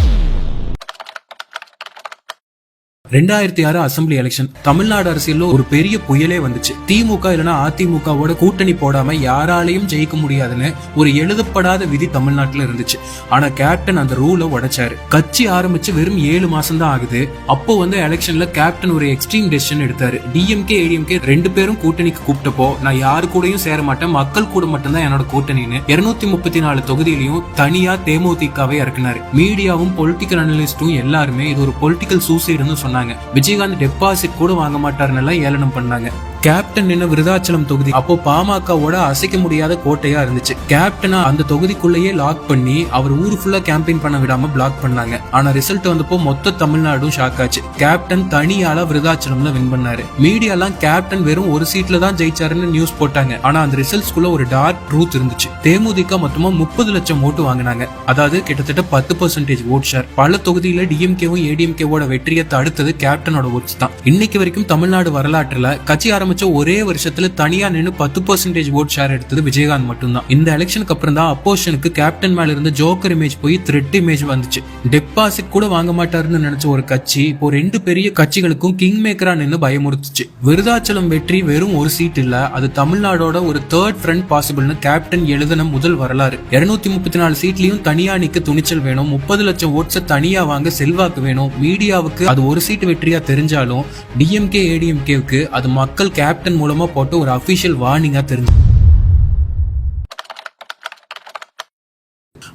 2006 அசம்பிளி எலெக்ஷன் தமிழ்நாடு அரசியல்ல ஒரு பெரிய புயலே வந்துச்சு. திமுக இல்லனா அதிமுகவோட கூட்டணி போடாம யாராலையும் ஜெயிக்க முடியாதுன்னு ஒரு எழுதப்படாத விதி தமிழ்நாட்டுல இருந்துச்சு. ஆனா கேப்டன் அந்த ரூலை உடைச்சாரு. கட்சி ஆரம்பிச்சு வெறும் 7 மாசம் தான் ஆகுது. அப்போ எலெக்ஷன்ல கேப்டன் ஒரு எக்ஸ்ட்ரீம் டெசிஷன் எடுத்தாரு. டிஎம்கே ஏடிஎம்கே 2 பேரும் கூட்டணிக்கு கூப்பிட்டப்போ நான் யாரு கூடயும் சேர மாட்டேன், மக்கள் கூட மட்டும்தான் என்னோட கூட்டணின்னு 234 தொகுதியிலையும் தனியா தேமுதிகவை இறக்குனாரு. மீடியாவும் பொலிட்டிக்கல் அனலிஸ்டும் எல்லாருமே இது ஒரு பொலிட்டிக்கல் சூசைடுன்னு சொன்னாங்க. விஜயகாந்த் டெபாசிட் கூட வாங்க மாட்டாருன்னு ஏளனம் பண்ணாங்க. கேப்டன் நின்ன விருதாச்சலம் தொகுதி அப்போ பாமகவோட அசைக்க முடியாத கோட்டையா இருந்துச்சு. கேப்டனா அந்த தொகுதிக்குள்ளேயே லாக் பண்ணி அவர் ஊரு ஃபுல்லா கேம்பெயின் பண்ண விடாம பிளாக் பண்ணாங்க. ஆனா ரிசல்ட் வந்தப்போ மொத்த தமிழ்நாடும் ஷாக் ஆச்சு. கேப்டன் தனியால விருதாச்சலம்ல வின் பண்ணாரு. மீடியாலாம் கேப்டன் வெறும் ஒரு சீட்ல தான் ஜெயிச்சாருன்னு நியூஸ் போட்டாங்க. ஆனா அந்த ரிசல்ட்ஸ்குள்ள ஒரு டார்க் ட்ரூத் இருந்துச்சு. தேமுதிக மொத்தமா 30 லட்சம் ஓட்டு வாங்கினாங்க. அதாவது கிட்டத்தட்ட 10% ஓட் ஷேர். பல தொகுதியில டிஎம்கேவும் ஏடிஎம்கேவோட வெற்றியை தடுத்தது கேப்டனோட ஓட்ஸ் தான். இன்னைக்கு வரைக்கும் தமிழ்நாடு வரலாற்றுல கட்சி ஒரே வருஷத்துல தனியா நின்னு 10% ஓட் ஷேர் எடுத்தது விஜயகாந்த் மட்டும்தான். இந்த எலெக்ஷனுக்கு அப்புறம் தான் அப்போசிஷனுக்கு கேப்டன் மேல இருந்து ஜோக்கர் இமேஜ் போய் த்ரெட் இமேஜ் வந்துச்சு. டெபாசிட் கூட வாங்க மாட்டாருன்னு நினைச்ச ஒரு கட்சி இப்போ 2 பெரிய கட்சிகளுக்கும் கிங் மேக்கரா நின்னு பயமுறுத்துச்சு. விருதாச்சலம் வெற்றி வெறும் ஒரு சீட் இல்ல, அது தமிழ்நாடோட ஒரு தேர்ட் ஃப்ரண்ட் பாசிபிள்னு கேப்டன் எழுதின முதல் வரலாறு. 234 சீட்லயும் தனியா நிக்க துணிச்சல் வேணும். 30 லட்சம் ஓட்ஸை தனியா வாங்க செல்வாக்கு வேணும். மீடியாவுக்கு அது ஒரு சீட் வெற்றியா தெரிஞ்சாலும் டிஎம்கே ஏடிஎம்கேவுக்கு அது மக்கள் கேப்டன் மூலமா போட்டு ஒரு அபிஷியல் வார்னிங்கா தெரிஞ்சு.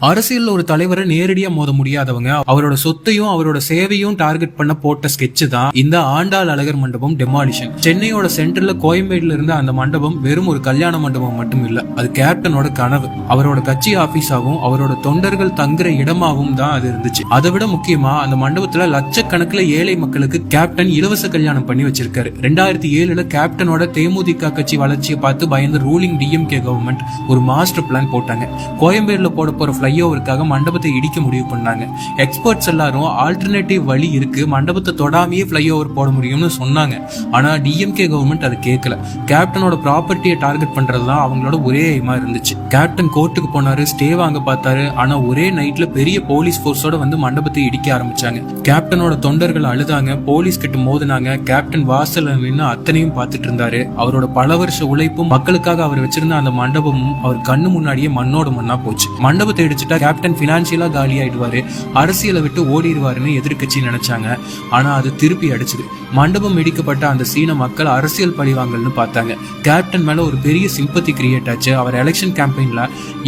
அரசியல் ஒரு தலைவரை நேரடியா மோத முடியாதவங்க அவரோட சொத்தையும் அவரோட சேவையும் டார்கெட் பண்ண போட்ட ஸ்கெட்ச் தான் இந்த ஆண்டாள் அழகர் மண்டபம் டெமாலிஷன். சென்னையோட சென்டர்ல கோயம்பேடுல இருந்த அந்த மண்டபம் வெறும் ஒரு கல்யாண மண்டபம் மட்டும் இல்ல, அது கேப்டனோட கனவு. அவரோட கட்சி ஆபீஸாவும் அவரோட தொண்டர்கள் தங்குற இடமாவும் தான் அது இருந்துச்சு. அதை விட முக்கியமா அந்த மண்டபத்துல லட்சக்கணக்கில் ஏழை மக்களுக்கு கேப்டன் இலவச கல்யாணம் பண்ணி வச்சிருக்காரு. 2007ல கேப்டனோட தேமுதிக கட்சி வளர்ச்சியை பார்த்து பயந்து ரூலிங் டிஎம்கே கவர்மெண்ட் ஒரு மாஸ்டர் பிளான் போட்டாங்க. கோயம்பேடுல போட போற ஃப்ளைஓவருக்காக மண்டபத்தை இடிக்க முடிவு பண்ணாங்க. எக்ஸ்பர்ட்ஸ் எல்லாரும் ஆல்டர்னேட்டிவ் வழி இருக்கு, மண்டபத்தை தொடாமையே ஃப்ளைஓவர் போட முடியும்னு சொன்னாங்க. ஆனா டிஎம்கே கவர்மெண்ட் அது கேட்கல. கேப்டனோட ப்ராப்பர்ட்டியை டார்கெட் பண்றதுதான் அவங்களோட ஒரே எய்மா இருந்துச்சு. கேப்டன் கோர்ட்டுக்கு போனாரு, ஸ்டே வாங்க பார்த்தாரு. ஆனா ஒரே நைட்ல பெரிய போலீஸ் போர்ஸோட வந்து மண்டபத்தை இடிக்க ஆரம்பிச்சாங்க. கேப்டனோட தொண்டர்கள் அழுதாங்க, போலீஸ் கிட்ட மோதினாங்க. கேப்டன் வாசல்ல நின்று அத்தனையும் பார்த்துட்டு இருந்தாரு. அவரோட பல வருஷ உழைப்பும் மக்களுக்காக அவர் வச்சிருந்த அந்த மண்டபமும் அவர் கண்ணு முன்னாடியே மண்ணோட மண்ணா போச்சு. மண்டபத்தை அடிச்சுட்டா கேப்டன் பினான்சியலா காலி ஆயிடுவாரு, அரசியலை விட்டு ஓடிடுவாருன்னு எதிர்க்கட்சி நினைச்சாங்க. ஆனா அது திருப்பி அடிச்சுது. மண்டபம் இடிக்கப்பட்ட அந்த சீன மக்கள் அரசியல் பழிவாங்கல்னு பார்த்தாங்க. கேப்டன் மேல ஒரு பெரிய சிம்பத்தி கிரியேட் ஆச்சு. அவர் எலெக்ஷன் கேம்பெயின்ல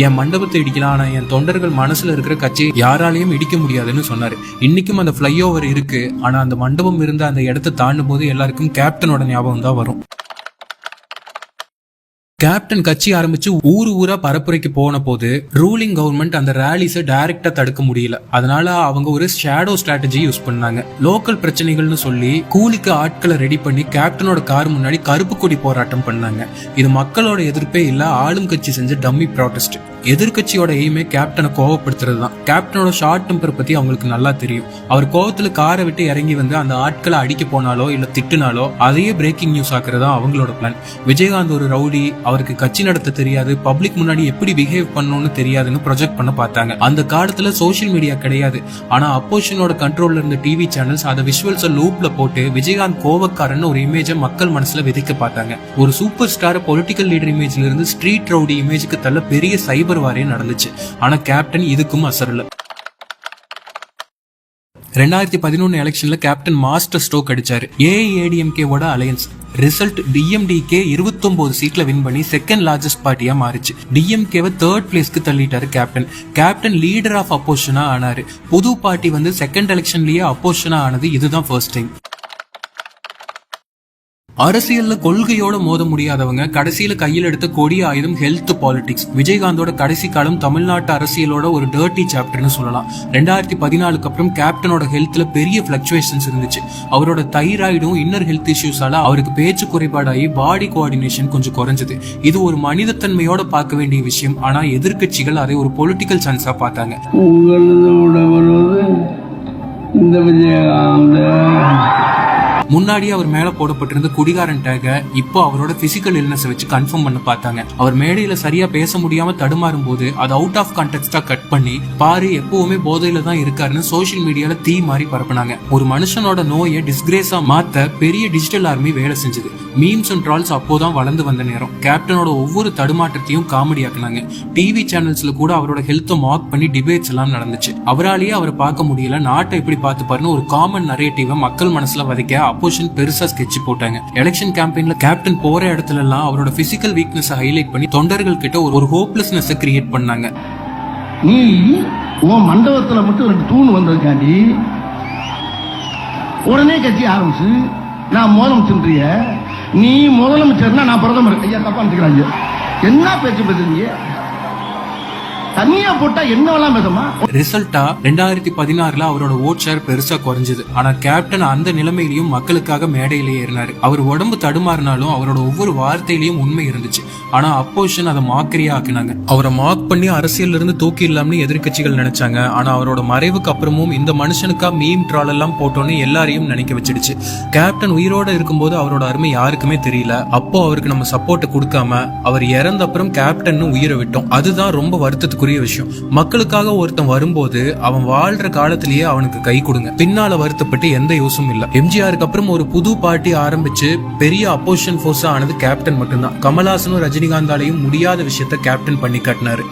என் மண்டபத்தை இடிக்கலாம், ஆனா என் தொண்டர்கள் மனசுல இருக்கிற கட்சியை யாராலையும் இடிக்க முடியாதுன்னு சொன்னாரு. இன்னைக்கும் அந்த ஃபிளைஓவர் இருக்கு, ஆனா அந்த மண்டபம் இருந்த அந்த இடத்தை தாண்டும் போது எல்லாருக்கும் கேப்டனோட ஞாபகம் தான் வரும். கேப்டன் கட்சி ஆரம்பிச்சு ஊரா பரப்புரைக்கு போன போது ரூலிங் கவர்மெண்ட் அந்த ரேலிஸை டைரக்டா தடுக்க முடியல. அதனால அவங்க ஒரு ஷேடோ ஸ்ட்ராட்டஜி யூஸ் பண்ணாங்க. லோக்கல் பிரச்சனைகள்னு சொல்லி கூலிக்கு ஆட்களை ரெடி பண்ணி கேப்டனோட கார் முன்னாடி கருப்பு கொடி போராட்டம் பண்ணாங்க. இது மக்களோட எதிர்ப்பே இல்ல, ஆளும் கட்சி செஞ்ச டம்மி ப்ராட்டஸ்ட். எதிர்கட்சியோட எய்மே கேப்டனை கோவப்படுத்துறது தான். கேப்டனோட ஷார்ட் டெம்பர் பத்தி அவங்களுக்கு நல்லா தெரியும். அவர் கோவத்துல காரை விட்டு இறங்கி வந்து அந்த ஆட்களை அடிக்க போனாலோ இல்ல திட்டுனாலோ அதையே பிரேக்கிங் நியூஸ் ஆக்குறதா அவங்களோட பிளான். விஜயகாந்த் ஒரு ரவுடி, அவருக்கு கட்சி நடத்த தெரியாது, பப்ளிக் முன்னாடி எப்படி பிஹேவ் பண்ணணும்னு தெரியாதுன்னு ப்ரொஜெக்ட் பண்ண பார்த்தாங்க. அந்த காலத்துல சோசியல் மீடியா கிடையாது. ஆனா அப்போசிஷனோட கண்ட்ரோல்ல இருந்த டிவி சேனல்ஸ் அதை விஷுவல்ஸை லூப்ல போட்டு விஜயகாந்த் கோவக்காரன்னு ஒரு இமேஜை மக்கள் மனசுல விதைக்க பார்த்தாங்க. ஒரு சூப்பர் ஸ்டார் பொலிட்டிக்கல் லீடர் இமேஜ்ல இருந்து ஸ்ட்ரீட் ரவுடி இமேஜுக்கு தள்ள பெரிய சைபர் வாரே நடந்துச்சு. ஆனா கேப்டன் இதுக்கும் அசரல. 2011 எலெக்ஷன்ல கேப்டன் மாஸ்டர் ஸ்ட்ரோக் அடிச்சாரு. ஏஐஏடிஎம்கேவோட அலையன்ஸ் ரிசல்ட் டிஎம்டிகே 29 சீட்ல வின் பண்ணி செகண்ட் லார்ஜஸ்ட் பார்ட்டியா மாறிச்சு. டிஎம்கேவை தேர்ட் பிளேஸ்க்கு தள்ளிட்டாரு கேப்டன். கேப்டன் லீடர் ஆஃப் அப்போசிஷனா ஆனாரு. புது பார்ட்டி வந்து செகண்ட் எலெக்ஷன்லயே அப்போசிஷனா ஆனது இதுதான் ஃபர்ஸ்ட் டைம். அரசியல்ல கொள்கையோட மோத முடியாதவங்க கடைசியில கையில் எடுத்த கொடிய ஆயுதம் ஹெல்த் பாலிடிக்ஸ். விஜயகாந்தோட கடைசி காலம் தமிழ்நாட்டு அரசியலோட ஒரு டர்ட்டி சாப்டர்னு சொல்லலாம். 2014 அப்புறம் கேப்டனோட ஹெல்த்ல பெரிய பிளக்சுவேஷன்ஸ் இருந்துச்சு. அவரோட தைராய்டும் இன்னர் ஹெல்த் இஷ்யூஸால அவருக்கு பேச்சு குறைபாடாகி பாடி கோஆர்டினேஷன் கொஞ்சம் குறைஞ்சது. இது ஒரு மனிதத்தன்மையோட பார்க்க வேண்டிய விஷயம். ஆனா எதிர்கட்சிகள் அதை ஒரு பொலிட்டிக்கல் சான்ஸா பார்த்தாங்க. முன்னாடி அவர் மேல போடப்பட்டிருந்த குடிகாரன் டேக இப்போ அவரோட பிசிக்கல் இல்னஸ் வச்சு கன்ஃபார்ம் பண்ண பார்த்தாங்க. அவர் மேடையில சரியா பேச முடியாம தடுமாறும் போது அது அவுட் ஆஃப் கான்டெக்ஸ்டா கட் பண்ணி பாரு எப்பவுமே போதையில தான் இருக்காருன்னு சோசியல் மீடியால தீ மாறி பரப்புனாங்க. ஒரு மனுஷனோட நோயை டிஸ்கிரேஸா மாத்த பெரிய டிஜிட்டல் ஆர்மி வேலை செஞ்சது. மீம்ஸ் அண்ட் ட்ரால்ஸ் அப்போதான் வளர்ந்து வந்த நேரம். கேப்டனோட ஒவ்வொரு தடுமாற்றத்தையும் காமெடி ஆக்குனாங்க. டிவி சேனல்ஸ்ல கூட அவரோட ஹெல்த்தை மார்க் பண்ணி டிபேட்ஸ் எல்லாம் நடந்துச்சு. அவராலேயே அவரை பார்க்க முடியல, நாட்டை எப்படி பார்த்து பாருன்னு ஒரு காமன் நரேட்டிவ மக்கள் மனசுல வதைக்க அப்போசிஷன் பெருசா ஸ்கெட்ச் போட்டாங்க. எலெக்ஷன் கேம்பெயின்ல கேப்டன் போற இடத்துல எல்லாம் அவரோட பிசிக்கல் வீக்னஸ் ஹைலைட் பண்ணி தொண்டர்கள் கிட்ட ஒரு ஹோப்லெஸ்னஸ் கிரியேட் பண்ணாங்க. நீ உன் மண்டபத்துல மட்டும் 2 தூண் வந்ததுக்காண்டி உடனே கட்சி ஆரம்பிச்சு நான் முதலமைச்சர், நீ முதலமைச்சர்னா நான் பிரதமர். ஐயா தப்பா நினைச்சுக்கிறாங்க. என்ன பேச்சு பேசுறீங்க? தனியா போட்டா என்னவெல்லாம் பேசுமா? ரிசல்ட்டா 2016 அவரோட ஓட் ஷேர் பெருசா குறைஞ்சது. ஆனா கேப்டன் அந்த நிலைமையிலையும் மக்களுக்காக மேடையிலே ஏறினாரு. அவர் உடம்பு தடுமாறினாலும் அவரோட ஒவ்வொரு வார்த்தையிலையும் உண்மை இருந்துச்சு. ஆனா அப்போசிஷன் அதை மாக்கரியா ஆக்கினாங்க. அவரை மார்க் பண்ணி அரசியல்ல இருந்து தூக்கிடலாம்னு எதிர்கட்சிகள் நினைச்சாங்க. ஆனா அவரோட மறைவுக்கு அப்புறமும் இந்த மனுஷனுக்கா மீம் ட்ரால் எல்லாம் போட்டோன்னு எல்லாரையும் நினைக்க வச்சிடுச்சு. கேப்டன் உயிரோட இருக்கும்போது அவரோட அருமை யாருக்குமே தெரியல. அப்போ அவருக்கு நம்ம சப்போர்ட் கொடுக்காம அவர் இறந்த அப்புறம் கேப்டன் உயிரை விட்டோம். அதுதான் ரொம்ப வருத்தத்துக்கு விஷயம். மக்களுக்காக ஒருத்தன் வரும்போது அவன் வாழ்ற காலத்திலேயே அவனுக்கு கை கொடுங்க. பின்னால வருத்தப்பட்டு எந்த யூஸும் இல்ல. எம்ஜிஆருக்கு அப்புறம் ஒரு புது பார்ட்டி ஆரம்பிச்சு பெரிய அப்போசிஷன் போர்ஸா ஆனது கேப்டன் மட்டும்தான். கமல்ஹாசனும் ரஜினிகாந்தாலையும் முடியாத விஷயத்த கேப்டன் பண்ணி காட்டினாரு.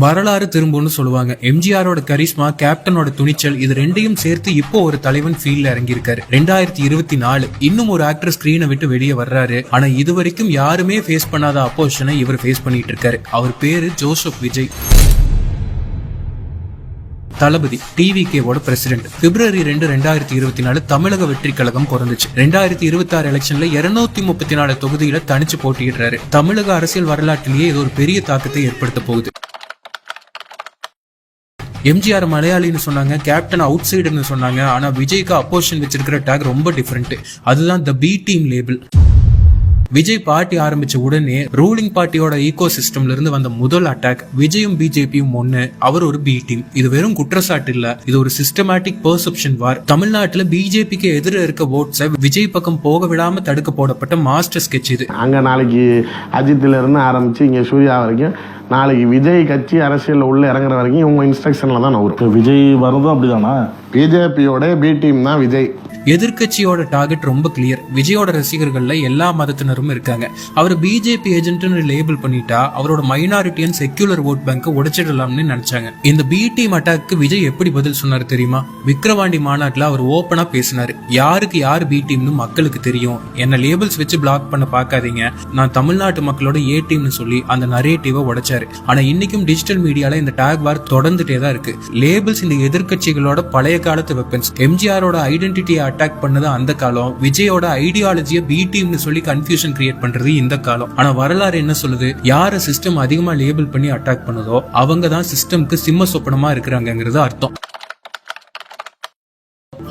வரலாறு திரும்பும்னு சொல்லுவாங்க. எம்ஜிஆரோட கரிஸ்மா, கேப்டனோட துணிச்சல், இது ரெண்டையும் சேர்த்து இப்போ ஒரு தலைவன் ஃபீல்ட்ல இறங்கி இருக்காரு. 2024 இன்னும் ஒரு ஆக்டர் ஸ்கிரீனை விட்டு வெளியே வர்றாரு. ஆனா இது வரைக்கும் யாருமே ஃபேஸ் பண்ணாத அப்போசிஷனை இவர் ஃபேஸ் பண்ணிட்டு இருக்காரு. அவர் பேரு ஜோசப் விஜய். தளபதி டிவிகேவோட பிரசிடென்ட். February 2, 2024 தமிழக வெற்றி கழகம் பிறந்துச்சு. 2026 எலெக்ஷன்ல 234 தொகுதியில தனிச்சு போட்டியிடுறாரு. தமிழக அரசியல் வரலாற்றிலேயே இது ஒரு பெரிய தாக்கத்தை ஏற்படுத்த போகுது. எம்ஜிஆர் மலையாளின்னு சொன்னாங்க, கேப்டன் அவுட் சைடர்னு சொன்னாங்க. ஆனா விஜய்க்கு அப்போசிஷன் வச்சிருக்கிற டேக் ரொம்ப டிஃபரெண்ட். அதுதான் the B team label. Vijay party ஆரம்பிச்ச உடனே ரூலிங் பார்ட்டியோட ஈகோ சிஸ்டம்ல இருந்து வந்த முதல் அட்டாக் விஜயும் பிஜேபியும் ஒண்ணு. அவர் ஒரு பி டீம். இது வெறும் குற்றச்சாட்டு இல்ல, இது ஒரு சிஸ்டமேட்டிக் பெர்செப்ஷன் வார். தமிழ்நாட்டுல பிஜேபிக்கு எதிர இருக்க ஓட்ஸை விஜய் பக்கம் போக விடாம தடுக்க போடப்பட்ட மாஸ்டர் ஸ்கெட்ச் இது. அங்க நாளைக்கு அஜித்ல இருந்து ஆரம்பிச்சு இங்க சூர்யா வரைக்கும் நாளைக்கு விஜய் கட்சி அரசியல் உள்ள இறங்குற வரைக்கும் உங்க இன்ஸ்ட்ரக்ஷன்ல தான் வரும். விஜய் வரதும் அப்படிதானா? பிஜேபியோட பி டீம் தான் விஜய். எதிர்க்கட்சியோட டார்கெட் ரொம்ப கிளியர். விஜயோட ரசிகர்கள்ல எல்லா மதத்தினரும் இருக்காங்க. அவர் பிஜேபி ஏஜென்ட்னு லேபிள் பண்ணிட்டா அவரோட மைனாரிட்டி அண்ட் செக்யூலர் ஓட் பேங்கை உடைச்சிடலாம்னு நினைச்சாங்க. இந்த பி டீம் அட்டாக்கு விஜய் எப்படி பதில் சொன்னாரு தெரியுமா? விக்கிரவாண்டி மாநாட்டுல அவர் ஓபனா பேசினாரு. யாருக்கு யார் பி டீம்னு மக்களுக்கு தெரியும், என்ன லேபிள்ஸ் வச்சு பிளாக் பண்ண பாக்காதீங்க, நான் தமிழ்நாட்டு மக்களோட ஏ டீம்னு சொல்லி அந்த நரேட்டிவை உடைச்சாரு. ஆனா இன்னைக்கும் டிஜிட்டல் மீடியால இந்த டாக் வார் தொடர்ந்துட்டே தான் இருக்கு. லேபிள்ஸ் இந்த எதிர்க்கட்சிகளோட பழைய காலத்து வெப்பன்ஸ். எம்ஜிஆரோட ஐடென்டிட்டியை அட்டாக் பண்ணது அந்த காலம், விஜயோட ஐடியாலஜியை பி டீம்னு சொல்லி கன்ஃபியூஷன் கிரியேட் பண்றது இந்த காலம். ஆனா வரலாறு என்ன சொல்லுது? யார சிஸ்டம் அதிகமா லேபிள் பண்ணி அட்டாக் பண்ணுதோ அவங்க தான் சிஸ்டம்க்கு சிம்ம சொப்பனமா இருக்கிறாங்கிறது அர்த்தம்.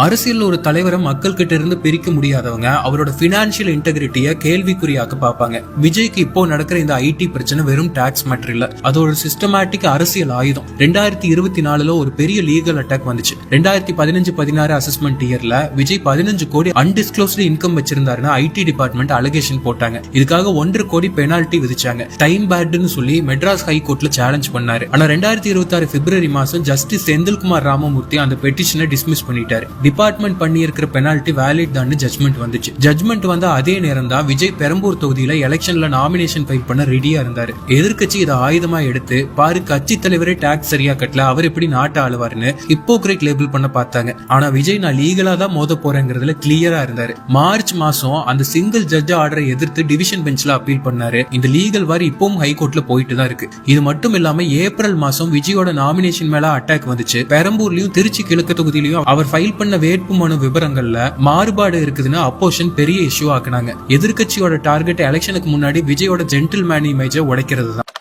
அரசியல் ஒரு தலைவரை மக்கள் கிட்ட இருந்து பிரிக்க முடியாதவங்க அவரோட பினான்சியல் இன்டெகிரிட்டியை கேள்விக்குறியாக்க பார்ப்பாங்க. விஜய்க்கு இப்போ நடக்கிற இந்த ஐடி பிரச்சனை வெறும் டாக்ஸ் மேட்டர் இல்ல, அது ஒரு சிஸ்டமேட்டிக் அரசியல் ஆயுதம். 2024 ஒரு பெரிய லீகல் அட்டாக் வந்துச்சு. 2015-16 அசஸ்மெண்ட் இயர்ல விஜய் 15 கோடி அன்டிஸ்க்ளோஸ்டு இன்கம் வச்சிருந்தாருன்னு ஐடி டிபார்ட்மெண்ட் அலிகேஷன் போட்டாங்க. இதுக்காக 1.5 கோடி பெனால்டி விதிச்சாங்க. டைம் பேட்னு சொல்லி மெட்ராஸ் ஹைகோர்ட்ல சேலஞ்ச் பண்ணாரு. ஆனா 2026 பிப்ரவரி மாசம் ஜஸ்டிஸ் செந்தில்குமார் ராமமூர்த்தி அந்த பெட்டிஷனை டிஸ்மிஸ் பண்ணிட்டாரு. டிபார்ட்மெண்ட் பண்ணி இருக்கிற பெனால்டி வேலிட் தான் ஜட்மெண்ட் வந்துச்சு. ஜட்மெண்ட் வந்த அதே நேரம் தான் விஜய் பெரம்பூர் தொகுதியில எலெக்ஷன்ல நாமினேஷன் ஃபைல் பண்ண ரெடியா இருந்தாரு. எதிர்க்கட்சி இதை ஆயுதமா எடுத்து பாரு கட்சி தலைவரே டாக்ஸ் சரியா கட்டல, அவர் எப்படி நாட்டை ஆளுவாருன்னு ஹிப்போக்ரைட் லேபிள் பண்ண பார்த்தாங்க. ஆனா விஜய் நான் லீகலா தான் மோத போறேங்கிறதுல கிளியரா இருந்தாரு. மார்ச் மாசம் அந்த சிங்கிள் ஜட்ஜ் ஆர்டரை எதிர்த்து டிவிஷன் பெஞ்ச்ல அப்பீல் பண்ணாரு. இந்த லீகல் வார் இப்பவும் ஹைகோர்ட்ல போயிட்டு தான் இருக்கு. இது மட்டும் இல்லாம ஏப்ரல் மாசம் விஜயோட நாமினேஷன் மேல அட்டாக் வந்துச்சு. பெரம்பூர்லயும் திருச்சி கிழக்கு தொகுதியிலயும் அவர் ஃபைல் பண்ண வேட்புமனு விவரங்கள்ல மாறுபாடு இருக்குதுன்னு அப்போஷன் பெரிய இஷ்யூ ஆக்குனாங்க. எதிர்க்கட்சியோட டார்கெட் எலெக்ஷனுக்கு முன்னாடி விஜயோட ஜென்டில்மேன் இமேஜை உடைக்கிறது தான்.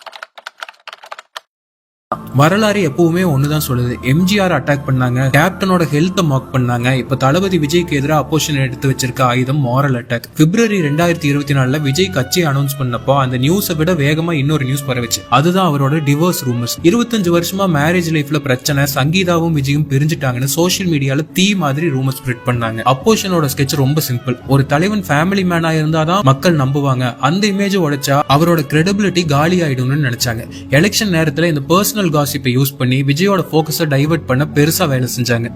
வரலாறு எப்பவுமே ஒண்ணுதான் சொல்லுது. எம்ஜிஆர் அட்டாக் பண்ணாங்க, கேப்டனோட ஹெல்த் மார்க் பண்ணாங்க. இப்ப தளபதி விஜய்க்கு எதிராக அப்போசிஷன் எடுத்து வச்சிருக்க ஆயுதம் மாரல் அட்டாக். பிப்ரவரி 2024 விஜய் கட்சி அனௌன்ஸ் பண்ணப்போ அந்த நியூஸை விட வேகமா இன்னொரு நியூஸ் பரவிச்சு. அதுதான் அவரோட டிவோர்ஸ் ரூமர்ஸ். 25 வருஷமா மேரேஜ் லைஃப்ல பிரச்சனை, சங்கீதாவும் விஜயும் பிரிஞ்சுட்டாங்கன்னு சோசியல் மீடியால தீ மாதிரி ரூமர் ஸ்ப்ரெட் பண்ணாங்க. அப்போசிஷனோட ஸ்கெட்ச் ரொம்ப சிம்பிள். ஒரு தலைவன் ஃபேமிலி மேனா இருந்தாதான் மக்கள் நம்புவாங்க, அந்த இமேஜ் உடைச்சா அவரோட கிரெடிபிலிட்டி காலி ஆயிடும்னு நினைச்சாங்க. எலெக்ஷன் நேரத்துல இந்த பர்சனல் காசிப்பை யூஸ் பண்ணி விஜயோட போக்கஸை டைவர்ட் பண்ண பெருசா வேலை செஞ்சாங்க.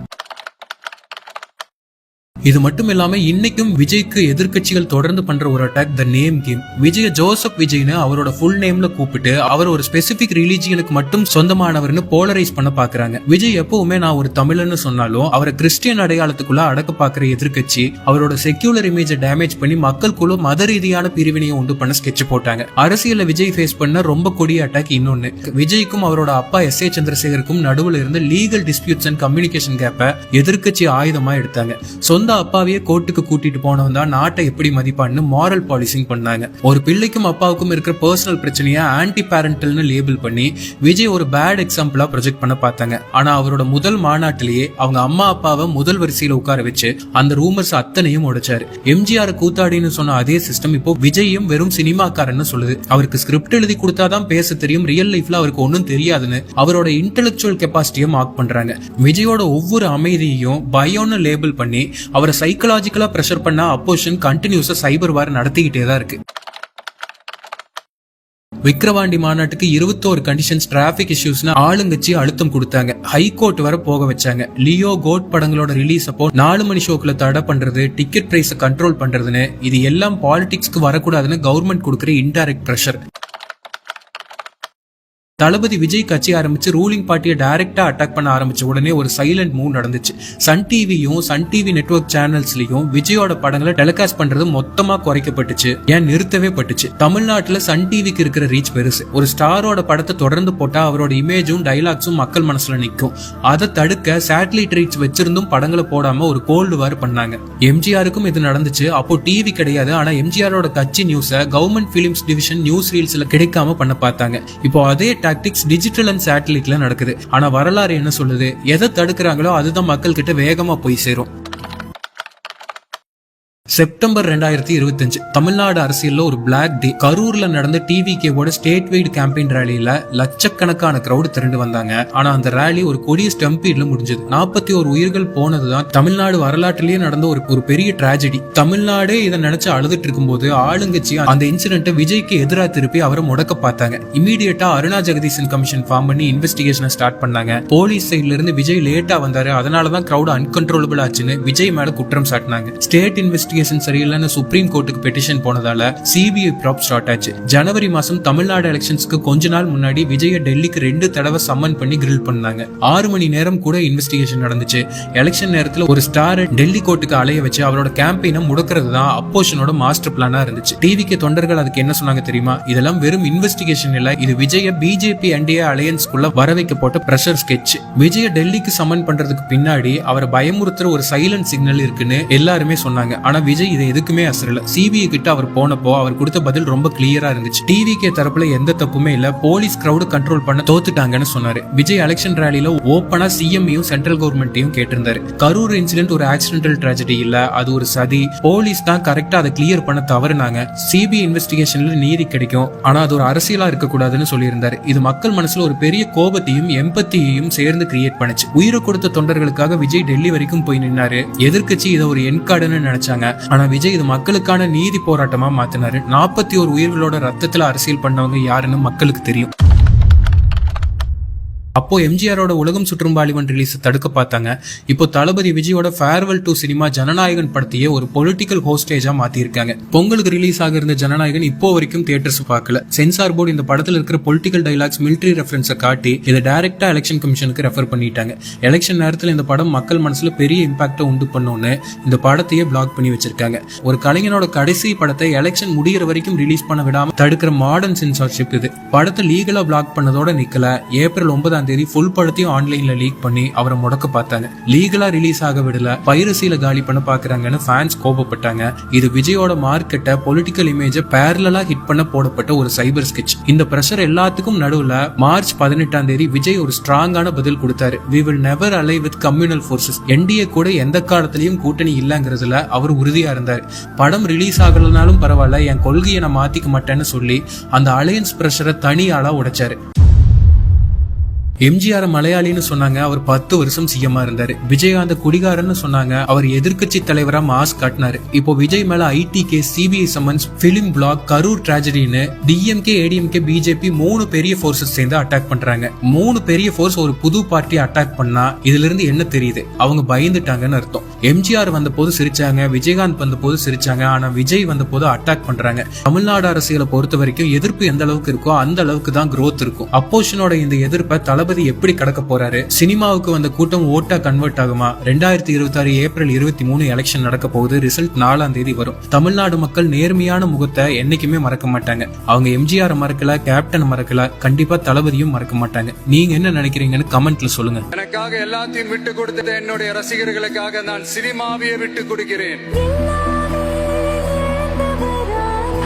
இது மட்டும் இல்லாம இன்னைக்கும் விஜய்க்கு எதிர்க்கட்சிகள் தொடர்ந்து பண்ற ஒரு attack the name game. Vijay Joseph விஜய்னு அவரோட ஃபுல் நேம்ல கூப்பிட்டு அவர் ஒரு ஸ்பெசிபிக் ரிலீஜியனுக்கு மட்டும் சொந்தமானவர்னு போலரைஸ் பண்ண பாக்குறாங்க. விஜய் எப்பவுமே நான் ஒரு தமிழன்னு சொன்னாலும் அவரை கிறிஸ்டியன் அடையாளத்துக்குள்ள அடக்க பாக்குற எதிர்க்கட்சி அவரோட செக்யூலர் இமேஜை டேமேஜ் பண்ணி மக்களுக்குள்ள மத ரீதியான பிரிவினையை உண்டு பண்ண ஸ்கெட்ச் போட்டாங்க. அரசியல்ல விஜய் ஃபேஸ் பண்ண ரொம்ப கொடிய அட்டாக் இன்னொன்னு. விஜய்க்கும் அவரோட அப்பா S.A. சந்திரசேகருக்கும் நடுவுல இருந்து லீகல் டிஸ்பியூட்ஸ் அண்ட் கம்யூனிகேஷன் கேப்ப எதிர்க்கட்சி ஆயுதமா எடுத்தாங்க. சொந்த அப்பாவையே கோர்ட்டுக்கு கூட்டிட்டு போனவன் தான் நாட்டை எப்படி மதிப்பான்னு மாரல் பாலிசிங் பண்ணாங்க. ஒரு பிள்ளைக்கும் அப்பாவுக்கும் இருக்கிற பர்சனல் பிரச்சனையை ஆன்டி பேரண்டல்னு லேபிள் பண்ணி விஜய் ஒரு பேட் எக்ஸாம்பிளா ப்ரொஜெக்ட் பண்ண பார்த்தாங்க. ஆனா அவரோட முதல் மாநாட்டிலேயே அவங்க அம்மா அப்பாவை முதல் வரிசையில உட்கார வச்சு அந்த ரூமர்ஸ் அத்தனையும் உடைச்சாரு. எம்ஜிஆர் கூத்தாடின்னு சொன்ன அதே சிஸ்டம் இப்போ விஜயும் வெறும் சினிமாக்காரன்னு சொல்லுது. அவருக்கு ஸ்கிரிப்ட் எழுதி கொடுத்தாதான் பேச தெரியும், ரியல் லைஃப்ல அவருக்கு ஒன்னும் தெரியாதுன்னு அவரோட இன்டெலெக்சுவல் கெப்பாசிட்டியை மார்க் பண்றாங்க. விஜயோட ஒவ்வொரு அமைதியையும் பயம்னு லேபிள் பண்ணி அவரை சைக்கலாஜிக்கலா பிரஷர் பண்ண அப்போசிஷன் கண்டினியூஸா சைபர் வார் நடத்திக்கிட்டே தான் இருக்கு. விக்கிரவாண்டி மாநாட்டுக்கு 21 கண்டிஷன்ஸ் டிராபிக் இஷ்யூஸ்னு ஆளுங்கட்சி அழுத்தம் கொடுத்தாங்க. ஹைகோர்ட் வர போக வச்சாங்க. லியோ கோட் படங்களோட ரிலீஸ் அப்போ 4 மணி ஷோக்குள்ள தடை பண்றது, டிக்கெட் பிரைஸை கண்ட்ரோல் பண்றதுன்னு இது எல்லாம் பாலிடிக்ஸ்க்கு வரக்கூடாதுன்னு கவர்மெண்ட் கொடுக்கிற இன்டைரக்ட் பிரஷர். தளபதி விஜய் கட்சி ஆரம்பிச்சு ரூலிங் பார்ட்டியை டைரக்டா அட்டாக் பண்ண ஆரம்பிச்ச உடனே ஒரு சைலண்ட் மூவ் நடந்துச்சு. சன் டிவியும் சன் டிவி நெட்வொர்க் சேனல்ஸ்லயும் விஜயோட படங்களை டெலிகாஸ்ட் பண்றது மொத்தமா குறைக்கப்பட்டுச்சு, ஏன் நிறுத்தவே பட்டுச்சு. தமிழ்நாட்டுல சன் டிவிக்கு இருக்கிற ரீச் பெருசு. ஒரு ஸ்டாரோட படத்தை தொடர்ந்து போட்டா அவரோட இமேஜும் டைலாக்ஸும் மக்கள் மனசுல நிற்கும். அதை தடுக்க சேட்டலைட் ரீச் வச்சிருந்தும் படங்களை போடாம ஒரு கோல்டு வார் பண்ணாங்க. எம்ஜிஆருக்கும் இது நடந்துச்சு. அப்போ டிவி கிடையாது, ஆனா எம்ஜிஆரோட கட்சி நியூஸை கவர்மெண்ட் பிலிம்ஸ் டிவிஷன் நியூஸ் ரீல்ஸ்ல கிடைக்காம பண்ண பார்த்தாங்க. இப்போ அதே டாக்டிக்ஸ் டிஜிட்டல் அண்ட் சேட்டலைட்ல நடக்குது. ஆனா வரலாறு என்ன சொல்லுது? எதை தடுக்கிறாங்களோ அதுதான் மக்கள் கிட்ட வேகமா போய் சேரும். செப்டம்பர் 2025 தமிழ்நாடு அரசியல்ல ஒரு பிளாக் டே. கரூர்ல நடந்த டிவிகேவோட ஸ்டேட் வைடு கேம்பெயின் ரேலியில லட்சக்கணக்கான கிரௌட் திரண்டு வந்தாங்க. ஆனா அந்த ரேலி ஒரு கொடிய ஸ்டம்பீட்ல முடிஞ்சது. 41 உயிர்கள் போனதுதான் தமிழ்நாடு வரலாற்றிலேயே நடந்த ஒரு பெரிய டிராஜடி. தமிழ்நாடே இதை நினைச்சு அழுதுட்டு இருக்கும்போது ஆளுங்கட்சி அந்த இன்சிடென்ட்டை விஜய்க்கு எதிராக திருப்பி அவரை முடக்க பார்த்தாங்க. இமீடியட்டா அருணா ஜெகதீசன் கமிஷன் ஃபார்ம் பண்ணி இன்வெஸ்டிகேஷனை ஸ்டார்ட் பண்ணாங்க. போலீஸ் சைட்ல இருந்து விஜய் லேட்டா வந்தாரு, அதனாலதான் கிரௌட் அன்கன்ட்ரோலபிள் ஆச்சுன்னு விஜய் மேல குற்றம் சாட்டினாங்க. ஸ்டேட் இன்வெஸ்டிகேஷன் சரியில்லைன்னு சுப்ரீம் கோர்ட்டுக்கு பெட்டிஷன் போனதால சிபிஐ ப்ராப் ஸ்டார்ட் ஆச்சு. ஜனவரி மாசம் தமிழ்நாடு எலெக்ஷன்ஸ்க்கு கொஞ்ச நாள் முன்னாடி விஜய டெல்லிக்கு 2 தடவை சம்மன் பண்ணி கிரில் பண்ணாங்க. 6 மணி நேரம் கூட இன்வெஸ்டிகேஷன் நடந்துச்சு. எலெக்ஷன் நேரத்துல ஒரு ஸ்டார் டெல்லி கோர்ட்டுக்கு அலைய வச்சு அவரோட கேம்பெயினை முடக்கிறது தான் அப்போஷனோட மாஸ்டர் பிளானா இருந்துச்சு. டிவிக்கு தொண்டர்கள் அதுக்கு என்ன சொன்னாங்க தெரியுமா? இதெல்லாம் வெறும் இன்வெஸ்டிகேஷன் இல்ல, இது விஜய பிஜேபி என்டிஏ அலையன்ஸ்குள்ள வர வைக்க போட்ட பிரஷர் ஸ்கெட்ச். விஜய டெல்லிக்கு சம்மன் பண்றதுக்கு பின்னாடி அவரை பயமுறுத்துற ஒரு சைலண்ட் சிக்னல் இருக்குன்னு எல்லாருமே சொன்னாங்க. ஆனா விஜய் இதை எதுக்குமே அசரல. சிபிஐ கிட்ட அவர் போனப்போ அவர் கொடுத்த பதில் ரொம்ப கிளியரா இருந்துச்சு. டிவிகே தரப்புல எந்த தப்புமே இல்ல, போலீஸ் கிரௌட் கண்ட்ரோல் பண்ண தோத்துட்டாங்கன்னு சொன்னாரு. விஜய் எலெக்ஷன் ரேலியில ஓப்பனா சிஎம்ஐயும் சென்ட்ரல் கவர்மெண்ட்டையும் கேட்டிருந்தாரு. கரூர் இன்சிடென்ட் ஒரு ஆக்சிடென்டல் டிராஜடி இல்ல, அது ஒரு சதி. போலீஸ் தான் கரெக்டா அதை கிளியர் பண்ண தவறுனாங்க. சிபிஐ இன்வெஸ்டிகேஷன்ல நீதி கிடைக்கும், ஆனா அது ஒரு அரசியலா இருக்க கூடாதுன்னு சொல்லியிருந்தாரு. இது மக்கள் மனசுல ஒரு பெரிய கோபத்தையும் எம்பத்தியையும் சேர்ந்து கிரியேட் பண்ணுச்சு. உயிரை கொடுத்த தொண்டர்களுக்காக விஜய் டெல்லி வரைக்கும் போய் நின்னாரு. எதிர்க்கட்சி இதை ஒரு என்கார்டுன்னு நினைச்சாங்க. ஆனா விஜய் இது மக்களுக்கான நீதி போராட்டமா மாத்தினாரு. 41 உயிர்களோட ரத்தத்துல அரசியல் பண்ணவங்க யாருன்னு மக்களுக்கு தெரியும். அப்போ எம்ஜிஆரோட உலகம் சுற்றும் வாலிபன் ரிலீஸ் தடுக்க பார்த்தாங்க. இப்போ தளபதி விஜயோட ஃபேர்வெல் டு சினிமா ஜனநாயகன் படத்தையே ஒரு பொலிட்டிக்கல் ஹோஸ்டேஜா மாத்திருக்காங்க. பொங்கலுக்கு ரிலீஸ் ஆக இருந்த ஜனநாயகன் இப்போ வரைக்கும் தியேட்டர்ஸ் பார்க்கல. சென்சார் போர்டு இந்த படத்துல இருக்கிற பொலிட்டிக்கல் டைலாக்ஸ், மிலிட்டரி ரெஃபரன்ஸை காட்டி இதை டைரக்டா எலெக்ஷன் கமிஷனுக்கு ரெஃபர் பண்ணிட்டாங்க. எலெக்ஷன் நேரத்தில் இந்த படம் மக்கள் மனசுல பெரிய இம்பாக்டை உண்டு பண்ணோன்னு இந்த படத்தையே பிளாக் பண்ணி வச்சிருக்காங்க. ஒரு கலைஞனோட கடைசி படத்தை எலெக்ஷன் முடிகிற வரைக்கும் ரிலீஸ் பண்ண விடாம தடுக்கிற மாடர்ன் சென்சார்ஷிப் இது. படத்தை லீகலா பிளாக் பண்ணதோட நிக்கல. ஏப்ரல் 9 ஃபுல் படத்தையும் ஆன்லைன்ல லீக் பண்ணி அவரை முடக்க பார்த்தாங்க. லீகலா ரிலீஸ் ஆக விடல, பைரசியில காலி பண்ண பாக்குறாங்கன்னு ஃபேன்ஸ் கோபப்பட்டாங்க. இது விஜயோட மார்க்கெட்டை, பொலிட்டிக்கல் இமேஜ பேரலா ஹிட் பண்ண போடப்பட்ட ஒரு சைபர் ஸ்கெட்ச். இந்த பிரஷர் எல்லாத்துக்கும் நடுவுல மார்ச் 18 விஜய் ஒரு ஸ்ட்ராங்கான பதில் கொடுத்தாரு. We will never ally with communal forces. NDA கூட எந்த காலத்திலயும் கூட்டணி இல்லங்கிறதுல அவர் உறுதியா இருந்தாரு. படம் ரிலீஸ் ஆகலனாலும் பரவாயில்ல, என் கொள்கையை நான் மாத்திக்க மாட்டேன்னு சொல்லி அந்த அலையன்ஸ் பிரஷரை தனியாளா உடைச்சாரு. எம்ஜிஆர் மலையாளின்னு சொன்னாங்க, அவர் 10 வருஷம் சிஎம்மா இருந்தாரு. விஜயகாந்த் குடிகாரன்னு சொன்னாங்க, அவர் எதிர்க்கட்சி தலைவரா மாஸ் காட்டினாரு. இப்போ விஜய் மேல IT case, CBI summons, film block, Karur டிராஜடின்னு டிஎம்கே, ஏடிஎம்கே, பிஜேபி 3 பெரிய போர்சஸ் சேர்ந்து அட்டாக் பண்றாங்க. 3 பெரிய போர்ஸ் ஒரு புது பார்ட்டி அட்டாக் பண்ணா இதுல இருந்து என்ன தெரியுது? அவங்க பயந்துட்டாங்கன்னு அர்த்தம். எம்ஜிஆர் வந்த போது சிரிச்சாங்க, விஜயகாந்த் வந்த போது சிரிச்சாங்க, ஆனா விஜய் வந்த போது அட்டாக் பண்றாங்க. தமிழ்நாடு அரசியலை பொறுத்த வரைக்கும் எதிர்ப்பு எந்த அளவுக்கு இருக்கோ அந்த அளவுக்கு தான் growth இருக்கும். அப்போஷனோட இந்த எதிர்ப்பை தளபதி எப்படி கடக்க போறாரு? சினிமாவுக்கு வந்த கூட்டம் ஓட்டா கன்வெர்ட் ஆகுமா? 2026 ஏப்ரல் 23 எலெக்ஷன் நடக்க போகுது. ரிசல்ட் 4 வரும். தமிழ்நாடு மக்கள் நேர்மையான முகத்தை என்னைக்குமே மறக்க மாட்டாங்க. அவங்க எம்ஜிஆர் மறக்கல, கேப்டன் மறக்கல, கண்டிப்பா தளபதியும் மறக்க மாட்டாங்க. நீங்க என்ன நினைக்கிறீங்கன்னு கமெண்ட்ல சொல்லுங்க. எனக்காக எல்லாத்தையும் விட்டு கொடுத்த என்னுடைய ரசிகர்களுக்காக நான் சினிமாவையே விட்டு கொடுக்கிறேன்.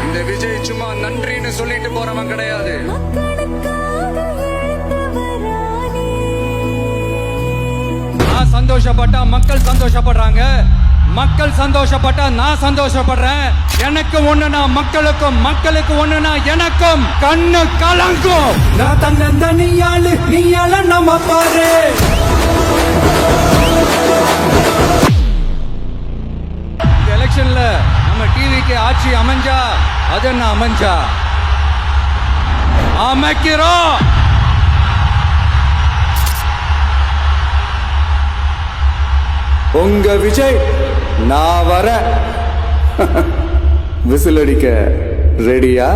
இந்த விஜய் சும்மா நன்றின்னு சொல்லிட்டு போறவன் கிடையாது. சந்தோஷப்பட்டா மக்கள் சந்தோஷப்படுறாங்க, மக்கள் சந்தோஷப்பட்டா நான் சந்தோஷப்படுறேன். எனக்கு ஒண்ணுனா மக்களுக்கும், மக்களுக்கு ஒண்ணுனா எனக்கும் கண்ணு கலங்கும். நான் தன்ன நீயாளு நீயாள நம்ம பாரு. இந்த எலெக்ஷன்ல நம்ம டிவிக்கு ஆட்சி அமைஞ்சா அது என்ன அமைஞ்சா அமைக்கிறோம். உங்க விஜய் நான் வர விசில் அடிக்க ரெடியா?